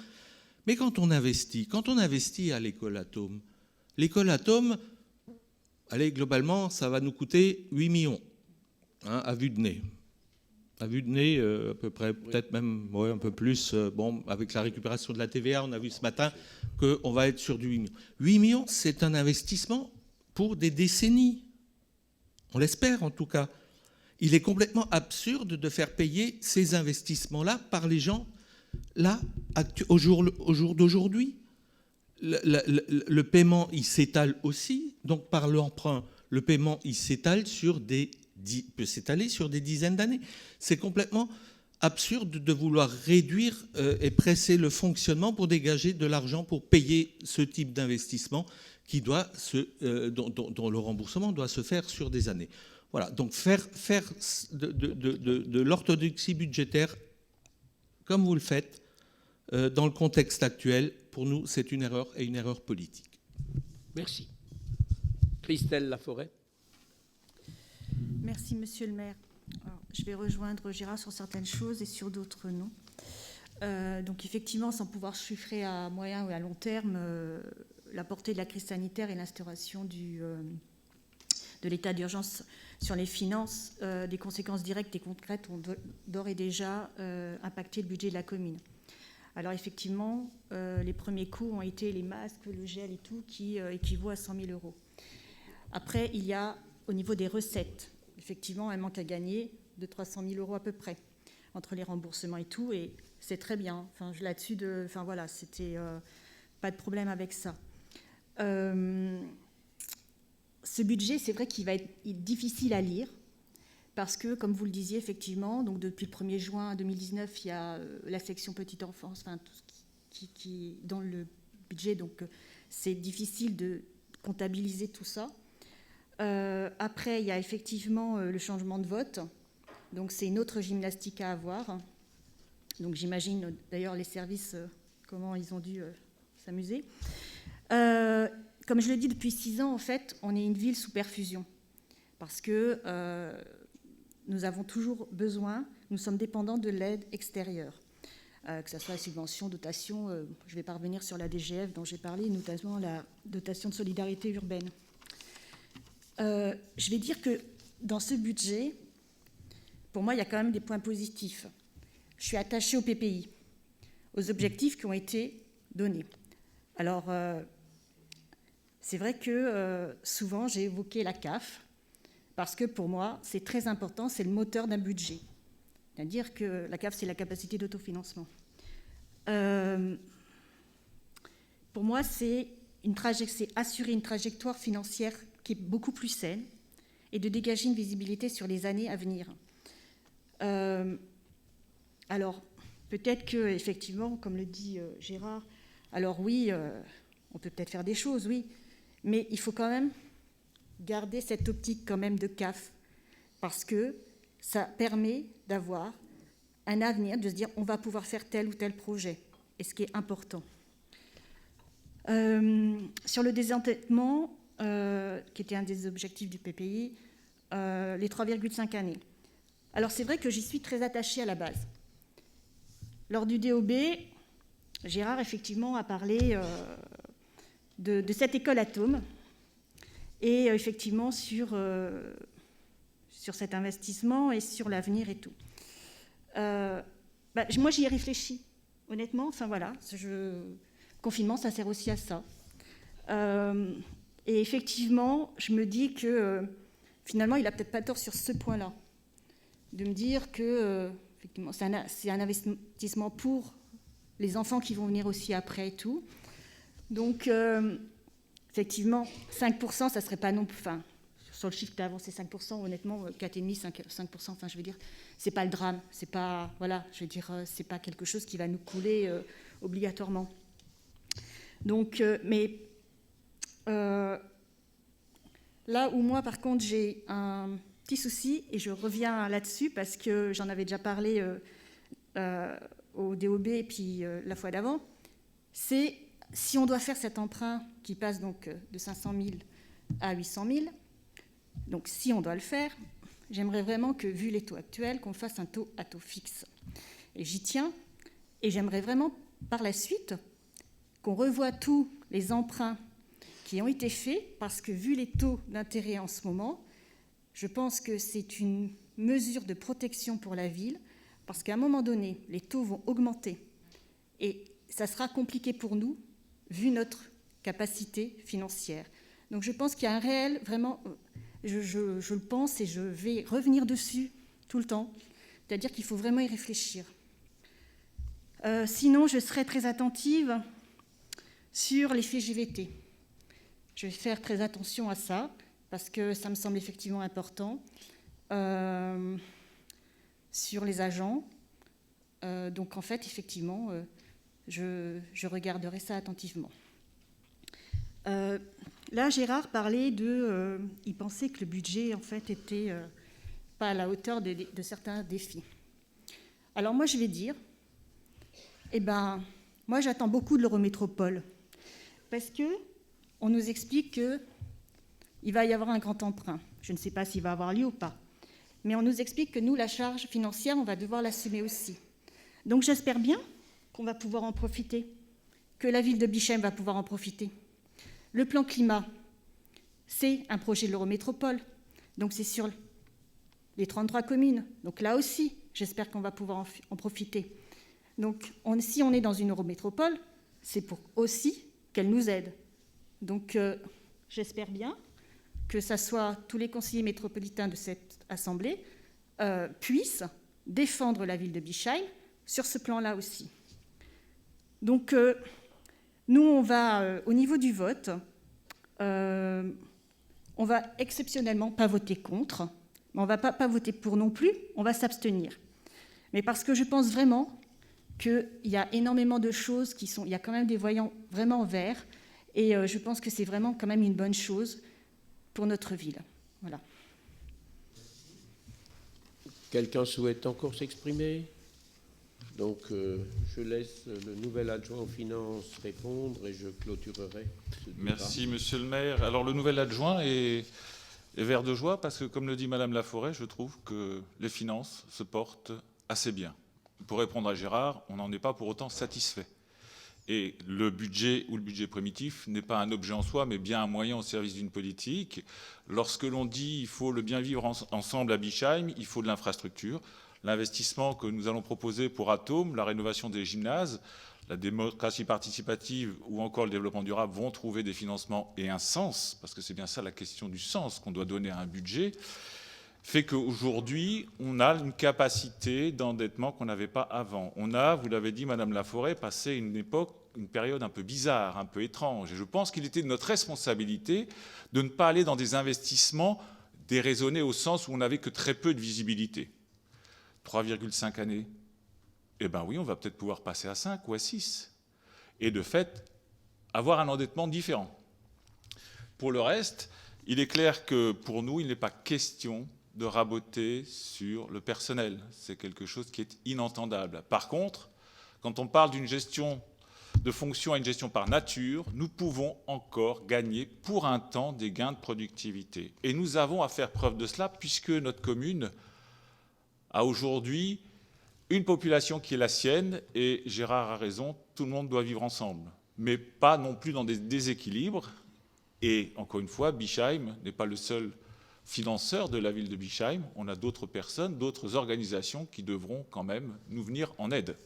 Mais quand on investit à l'école Atome, allez, globalement, ça va nous coûter 8 millions, hein, à vue de nez. À vue de nez, à peu près, peut-être même un peu plus. Bon, avec la récupération de la TVA, on a vu ce matin qu'on va être sur du 8 millions. 8 millions, c'est un investissement pour des décennies. On l'espère en tout cas. Il est complètement absurde de faire payer ces investissements-là par les gens, là, au jour d'aujourd'hui. Le paiement, il s'étale aussi. Donc par l'emprunt, le paiement, il s'étale peut s'étaler sur des dizaines d'années. C'est complètement absurde de vouloir réduire et presser le fonctionnement pour dégager de l'argent pour payer ce type d'investissement dont le remboursement doit se faire sur des années. Voilà, donc faire de l'orthodoxie budgétaire comme vous le faites dans le contexte actuel, pour nous, c'est une erreur et une erreur politique. Merci. Christelle Laforêt. Merci, monsieur le maire. Alors, je vais rejoindre Gérard sur certaines choses et sur d'autres non. Donc effectivement, sans pouvoir chiffrer à moyen ou à long terme la portée de la crise sanitaire et l'instauration de l'état d'urgence sur les finances, des conséquences directes et concrètes ont d'ores et déjà impacté le budget de la commune. Alors effectivement, les premiers coûts ont été les masques, le gel et tout, qui équivaut à 100 000 €. Après, il y a au niveau des recettes, effectivement, un manque à gagner de 300 000 € à peu près, entre les remboursements et tout, et c'est très bien. Enfin, là-dessus, voilà, c'était pas de problème avec ça. Ce budget, c'est vrai qu'il va être difficile à lire, parce que, comme vous le disiez, effectivement, donc depuis le 1er juin 2019, il y a la section petite enfance, enfin, tout ce qui est dans le budget, donc c'est difficile de comptabiliser tout ça. Après, il y a effectivement le changement de vote, donc c'est une autre gymnastique à avoir. Donc j'imagine d'ailleurs les services, comment ils ont dû s'amuser. Comme je le dis depuis 6 ans, en fait, on est une ville sous perfusion, parce que nous avons toujours besoin, nous sommes dépendants de l'aide extérieure, que ce soit la subvention, dotation, je vais pas revenir sur la DGF dont j'ai parlé, notamment la dotation de solidarité urbaine. Je vais dire que dans ce budget, pour moi, il y a quand même des points positifs. Je suis attachée au PPI, aux objectifs qui ont été donnés. Alors, c'est vrai que souvent, j'ai évoqué la CAF, parce que pour moi, c'est très important, c'est le moteur d'un budget. C'est-à-dire que la CAF, c'est la capacité d'autofinancement. Pour moi, c'est assurer une trajectoire financière qui est beaucoup plus saine et de dégager une visibilité sur les années à venir. Alors, peut-être que, effectivement, comme le dit Gérard, alors oui, on peut peut-être faire des choses, oui, mais il faut quand même garder cette optique quand même de CAF, parce que ça permet d'avoir un avenir, de se dire on va pouvoir faire tel ou tel projet, et ce qui est important. Sur le désendettement, qui était un des objectifs du PPI, les 3,5 années. Alors c'est vrai que j'y suis très attachée à la base. Lors du DOB, Gérard effectivement a parlé de cette école Atome et effectivement sur cet investissement et sur l'avenir et tout. Moi j'y ai réfléchi, honnêtement, enfin voilà, confinement ça sert aussi à ça. Et effectivement, je me dis que finalement il n'a peut-être pas tort sur ce point-là, de me dire que effectivement, c'est un investissement pour les enfants qui vont venir aussi après et tout. Donc, effectivement, 5%, ça ne serait pas non plus... Enfin, sur le chiffre qui a avancé 5%, honnêtement, 4,5%, 5%, enfin, je veux dire, ce n'est pas le drame. C'est pas, voilà, je veux dire, c'est pas quelque chose qui va nous couler obligatoirement. Donc, mais là où moi, par contre, j'ai un petit souci, et je reviens là-dessus parce que j'en avais déjà parlé au DOB et puis la fois d'avant, c'est si on doit faire cet emprunt qui passe donc de 500 000 à 800 000, donc si on doit le faire, j'aimerais vraiment que, vu les taux actuels, qu'on fasse un taux à taux fixe. Et j'y tiens, et j'aimerais vraiment par la suite qu'on revoie tous les emprunts qui ont été faits, parce que vu les taux d'intérêt en ce moment, je pense que c'est une mesure de protection pour la ville, parce qu'à un moment donné, les taux vont augmenter. Et ça sera compliqué pour nous, vu notre capacité financière. Donc je pense qu'il y a un réel, vraiment, je le pense et je vais revenir dessus tout le temps, c'est-à-dire qu'il faut vraiment y réfléchir. Sinon, je serai très attentive sur l'effet GVT. Je vais faire très attention à ça, parce que ça me semble effectivement important. Sur les agents. Donc en fait, effectivement, je regarderai ça attentivement. Là, Gérard parlait il pensait que le budget, en fait, était pas à la hauteur de certains défis. Alors moi, je vais dire, moi, j'attends beaucoup de l'Eurométropole, parce qu'on nous explique qu'il va y avoir un grand emprunt. Je ne sais pas s'il va avoir lieu ou pas. Mais on nous explique que nous, la charge financière, on va devoir l'assumer aussi. Donc j'espère bien qu'on va pouvoir en profiter, que la ville de Bischheim va pouvoir en profiter. Le plan climat, c'est un projet de l'Eurométropole, donc c'est sur les 33 communes. Donc là aussi, j'espère qu'on va pouvoir en profiter. Donc si on est dans une Eurométropole, c'est pour aussi qu'elle nous aide. Donc j'espère bien que ça soit tous les conseillers métropolitains de cette assemblée puissent défendre la ville de Bischheim sur ce plan-là aussi. Donc nous, on va, au niveau du vote, on va exceptionnellement pas voter contre, mais on ne va pas voter pour non plus, on va s'abstenir. Mais parce que je pense vraiment qu'il y a énormément de choses qui sont... Il y a quand même des voyants vraiment verts, et je pense que c'est vraiment quand même une bonne chose pour notre ville. Voilà. Quelqu'un souhaite encore s'exprimer? Donc, je laisse le nouvel adjoint aux finances répondre et je clôturerai ce débat. Merci, monsieur le maire. Alors, le nouvel adjoint est vert de joie parce que, comme le dit madame Laforêt, je trouve que les finances se portent assez bien. Pour répondre à Gérard, on n'en est pas pour autant satisfait. Et le budget ou le budget primitif n'est pas un objet en soi, mais bien un moyen au service d'une politique. Lorsque l'on dit qu'il faut le bien vivre ensemble à Bischheim, il faut de l'infrastructure. L'investissement que nous allons proposer pour Atome, la rénovation des gymnases, la démocratie participative ou encore le développement durable vont trouver des financements et un sens, parce que c'est bien ça la question du sens qu'on doit donner à un budget, fait qu'aujourd'hui, on a une capacité d'endettement qu'on n'avait pas avant. On a, vous l'avez dit, madame Laforêt, passé une période un peu bizarre, un peu étrange. Et je pense qu'il était de notre responsabilité de ne pas aller dans des investissements déraisonnés au sens où on n'avait que très peu de visibilité. 3,5 années. Eh bien oui, on va peut-être pouvoir passer à 5 ou à 6. Et de fait, avoir un endettement différent. Pour le reste, il est clair que pour nous, il n'est pas question de raboter sur le personnel. C'est quelque chose qui est inentendable. Par contre, quand on parle d'une gestion de fonction à une gestion par nature, nous pouvons encore gagner pour un temps des gains de productivité. Et nous avons à faire preuve de cela puisque notre commune a aujourd'hui une population qui est la sienne, et Gérard a raison, tout le monde doit vivre ensemble, mais pas non plus dans des déséquilibres. Et encore une fois, Bischheim n'est pas le seul financeur de la ville de Bischheim. On a d'autres personnes, d'autres organisations qui devront quand même nous venir en aide.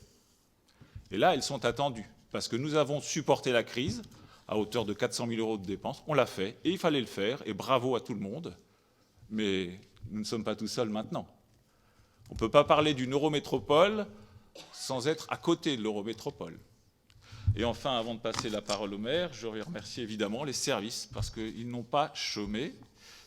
Et là, elles sont attendues, parce que nous avons supporté la crise à hauteur de 400 000 € de dépenses. On l'a fait, et il fallait le faire, et bravo à tout le monde. Mais nous ne sommes pas tout seuls maintenant. On ne peut pas parler d'une eurométropole sans être à côté de l'eurométropole. Et enfin, avant de passer la parole au maire, je remercie évidemment les services parce qu'ils n'ont pas chômé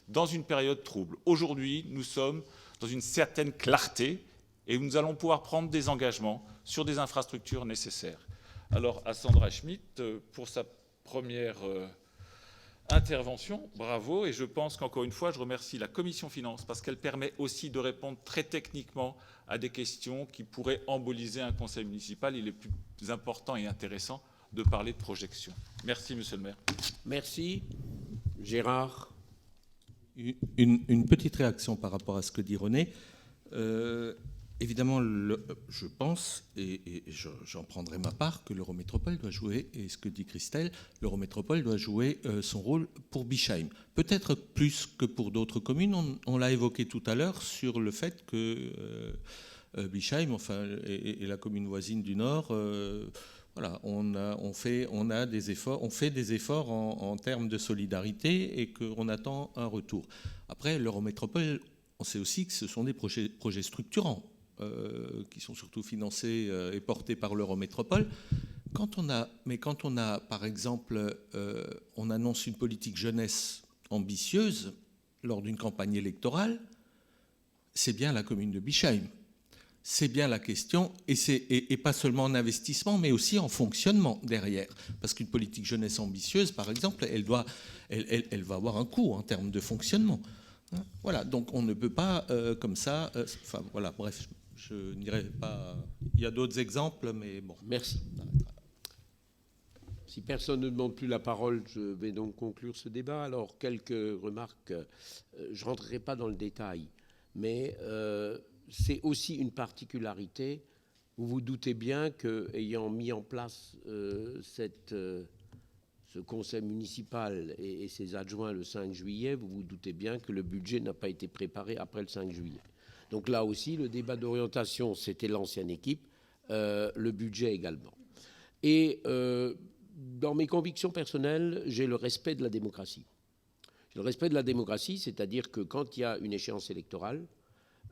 dans une période trouble. Aujourd'hui, nous sommes dans une certaine clarté et nous allons pouvoir prendre des engagements sur des infrastructures nécessaires. Alors, à Sandra Schmidt, pour sa première intervention, bravo, et je pense qu'encore une fois, je remercie la Commission Finances parce qu'elle permet aussi de répondre très techniquement à des questions qui pourraient emboliser un conseil municipal. Il est plus important et intéressant de parler de projection. Merci, monsieur le maire. Merci. Gérard. Une petite réaction par rapport à ce que dit René. Évidemment, je pense, et j'en prendrai ma part, que l'Eurométropole doit jouer, et ce que dit Christelle, l'Eurométropole doit jouer son rôle pour Bischheim. Peut-être plus que pour d'autres communes. On l'a évoqué tout à l'heure sur le fait que Bischheim, enfin, et la commune voisine du Nord, voilà, on fait des efforts en termes de solidarité et qu'on attend un retour. Après, l'Eurométropole, on sait aussi que ce sont des projets structurants. Qui sont surtout financés et portés par l'Eurométropole. Quand on a, par exemple, on annonce une politique jeunesse ambitieuse lors d'une campagne électorale, c'est bien la commune de Bischheim. C'est bien la question, et pas seulement en investissement, mais aussi en fonctionnement derrière. Parce qu'une politique jeunesse ambitieuse, par exemple, elle va avoir un coût en termes de fonctionnement. Voilà, donc on ne peut pas comme ça... enfin, voilà, bref... Je n'irai pas... Il y a d'autres exemples, mais bon. Merci. Si personne ne demande plus la parole, je vais donc conclure ce débat. Alors, quelques remarques. Je ne rentrerai pas dans le détail, mais c'est aussi une particularité vous vous doutez bien qu'ayant mis en place ce conseil municipal et ses adjoints le 5 juillet, vous vous doutez bien que le budget n'a pas été préparé après le 5 juillet. Donc là aussi, le débat d'orientation, c'était l'ancienne équipe, le budget également. Et dans mes convictions personnelles, j'ai le respect de la démocratie. J'ai le respect de la démocratie, c'est-à-dire que quand il y a une échéance électorale,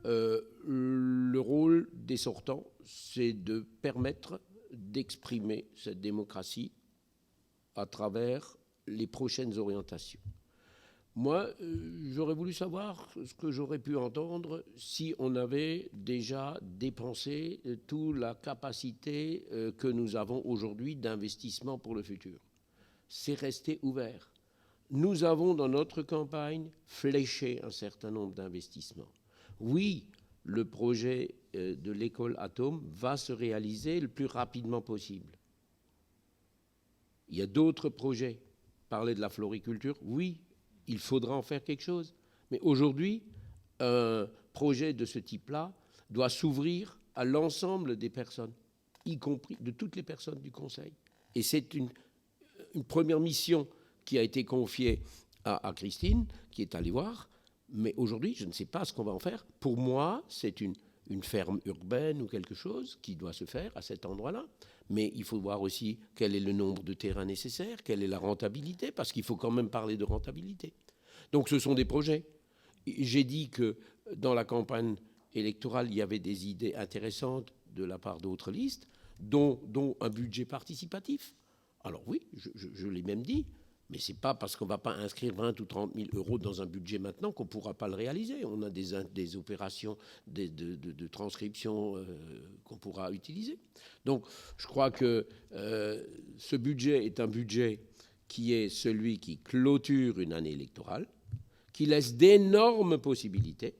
le rôle des sortants, c'est de permettre d'exprimer cette démocratie à travers les prochaines orientations. Moi, j'aurais voulu savoir ce que j'aurais pu entendre si on avait déjà dépensé toute la capacité que nous avons aujourd'hui d'investissement pour le futur. C'est resté ouvert. Nous avons dans notre campagne fléché un certain nombre d'investissements. Oui, le projet de l'école Atome va se réaliser le plus rapidement possible. Il y a d'autres projets. Parler de la floriculture, oui, il faudra en faire quelque chose. Mais aujourd'hui, un projet de ce type-là doit s'ouvrir à l'ensemble des personnes, y compris de toutes les personnes du Conseil. Et c'est une première mission qui a été confiée à Christine, qui est allée voir. Mais aujourd'hui, je ne sais pas ce qu'on va en faire. Pour moi, c'est une ferme urbaine ou quelque chose qui doit se faire à cet endroit-là. Mais il faut voir aussi quel est le nombre de terrains nécessaires, quelle est la rentabilité, parce qu'il faut quand même parler de rentabilité. Donc ce sont des projets. J'ai dit que dans la campagne électorale, il y avait des idées intéressantes de la part d'autres listes, dont un budget participatif. Alors oui, je l'ai même dit, mais ce n'est pas parce qu'on ne va pas inscrire 20 ou 30 000 euros dans un budget maintenant qu'on ne pourra pas le réaliser. On a des opérations de transcription qu'on pourra utiliser. Donc, je crois que ce budget est un budget qui est celui qui clôture une année électorale, qui laisse d'énormes possibilités.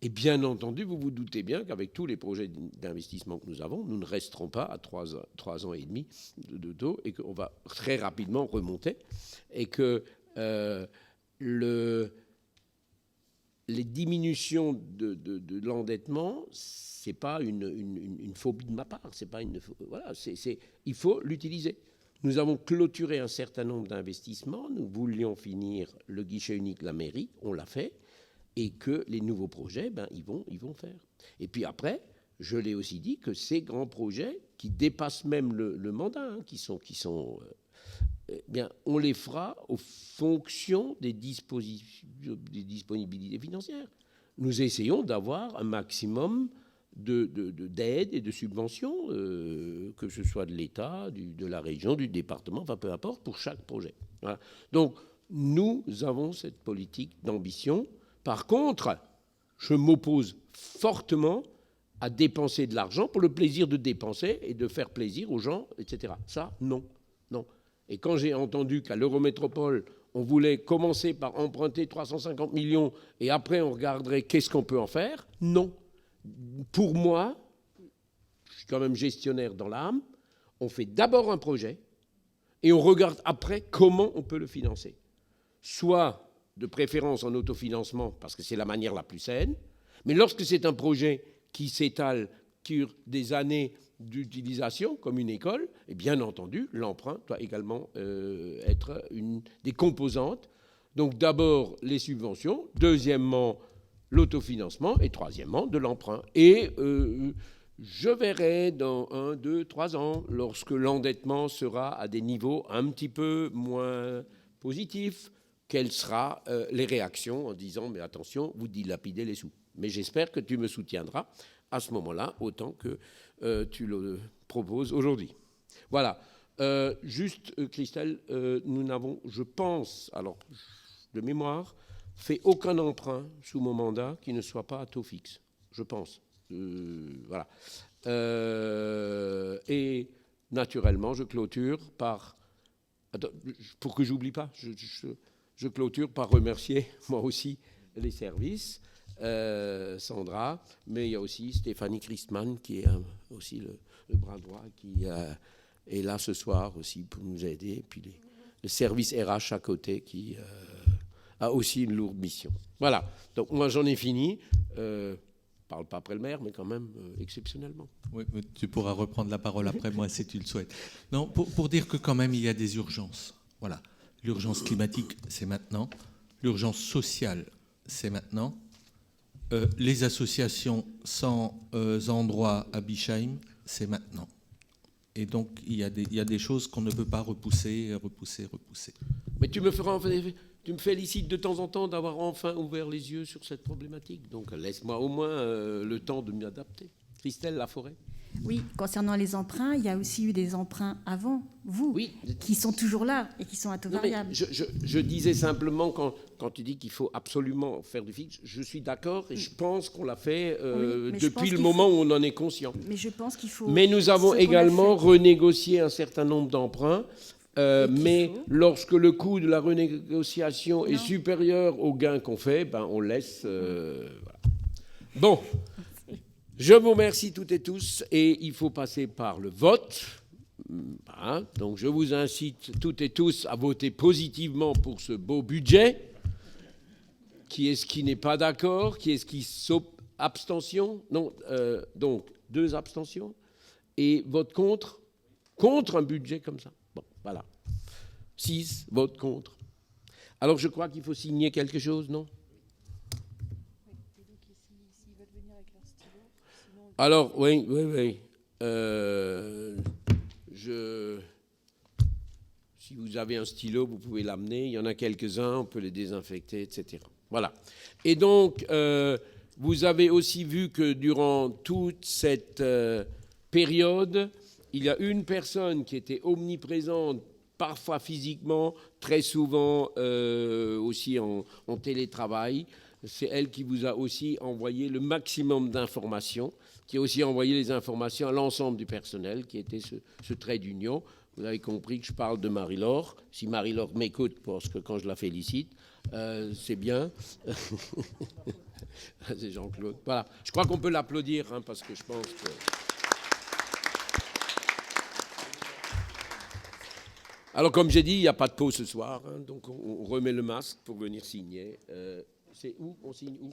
Et bien entendu, vous vous doutez bien qu'avec tous les projets d'investissement que nous avons, nous ne resterons pas à 3 ans et demi de taux et qu'on va très rapidement remonter et que les diminutions de l'endettement, ce n'est pas une phobie de ma part. C'est pas voilà, il faut l'utiliser. Nous avons clôturé un certain nombre d'investissements. Nous voulions finir le guichet unique, la mairie. On l'a fait. Et que les nouveaux projets, ils vont faire. Et puis après, je l'ai aussi dit que ces grands projets, qui dépassent même le mandat, on les fera aux fonctions des disponibilités financières. Nous essayons d'avoir un maximum d'aide et de subventions, que ce soit de l'État, de la région, du département, enfin peu importe, pour chaque projet. Voilà. Donc, nous avons cette politique d'ambition. Par contre, je m'oppose fortement à dépenser de l'argent pour le plaisir de dépenser et de faire plaisir aux gens, etc. Ça, non. Et quand j'ai entendu qu'à l'Eurométropole, on voulait commencer par emprunter 350 millions et après on regarderait qu'est-ce qu'on peut en faire, non. Pour moi, je suis quand même gestionnaire dans l'âme, on fait d'abord un projet et on regarde après comment on peut le financer. Soit de préférence en autofinancement, parce que c'est la manière la plus saine, mais lorsque c'est un projet qui s'étale sur des années d'utilisation, comme une école, et bien entendu, l'emprunt doit également être une des composantes. Donc d'abord les subventions, deuxièmement l'autofinancement, et troisièmement de l'emprunt. Et je verrai dans 1, 2, 3 ans, lorsque l'endettement sera à des niveaux un petit peu moins positifs, quelles seront les réactions en disant « mais attention, vous dilapidez les sous ». Mais j'espère que tu me soutiendras à ce moment-là, autant que tu le proposes aujourd'hui. Voilà. Juste, Christelle, nous n'avons, je pense, alors de mémoire, fait aucun emprunt sous mon mandat qui ne soit pas à taux fixe. Je pense. Voilà. Et naturellement, je clôture par... Attends, pour que j'oublie pas, je clôture par remercier, moi aussi, les services, Sandra, mais il y a aussi Stéphanie Christmann, qui est aussi le bras droit, qui est là ce soir aussi pour nous aider, et puis le service RH à côté, qui a aussi une lourde mission. Voilà, donc moi j'en ai fini. parle pas après le maire, mais quand même exceptionnellement. Oui, tu pourras reprendre la parole après moi si tu le souhaites. Non, pour dire que quand même il y a des urgences. Voilà. L'urgence climatique, c'est maintenant. L'urgence sociale, c'est maintenant. Les associations sans endroit à Bischheim, c'est maintenant. Et donc, il y a des choses qu'on ne peut pas repousser. Mais tu me félicites de temps en temps d'avoir enfin ouvert les yeux sur cette problématique. Donc, laisse-moi au moins le temps de m'y adapter. Christelle Laforêt. Oui, concernant les emprunts, il y a aussi eu des emprunts avant vous, oui, qui sont toujours là et qui sont à taux variable. Je disais simplement, quand tu dis qu'il faut absolument faire du fixe, je suis d'accord et je pense qu'on l'a fait depuis le moment où on en est conscient. Mais je pense qu'il faut... Mais nous avons également renégocié un certain nombre d'emprunts. Mais lorsque le coût de la renégociation est supérieur au gain qu'on fait, ben on laisse... voilà. Bon, je vous remercie toutes et tous et il faut passer par le vote. Voilà. Donc je vous incite toutes et tous à voter positivement pour ce beau budget. Qui est-ce qui n'est pas d'accord? Qui est-ce qui abstention? Non, donc 2 abstentions. Et vote contre un budget comme ça. Bon, voilà. 6 votent contre. Alors je crois qu'il faut signer quelque chose, non? Alors, oui. Si vous avez un stylo, vous pouvez l'amener. Il y en a quelques-uns, on peut les désinfecter, etc. Voilà. Et donc, vous avez aussi vu que durant toute cette période, il y a une personne qui était omniprésente, parfois physiquement, très souvent aussi en télétravail. C'est elle qui vous a aussi envoyé le maximum d'informations, qui a aussi envoyé les informations à l'ensemble du personnel, qui était ce trait d'union. Vous avez compris que je parle de Marie-Laure. Si Marie-Laure m'écoute, parce que quand je la félicite, c'est bien. C'est Jean-Claude. Voilà. Je crois qu'on peut l'applaudir, hein, parce que je pense que... Alors, comme j'ai dit, il n'y a pas de pause ce soir, hein, donc on remet le masque pour venir signer. C'est où? On signe où?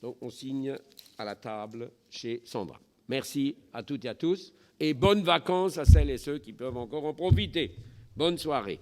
Donc, on signe à la table chez Sandra. Merci à toutes et à tous, et bonnes vacances à celles et ceux qui peuvent encore en profiter. Bonne soirée.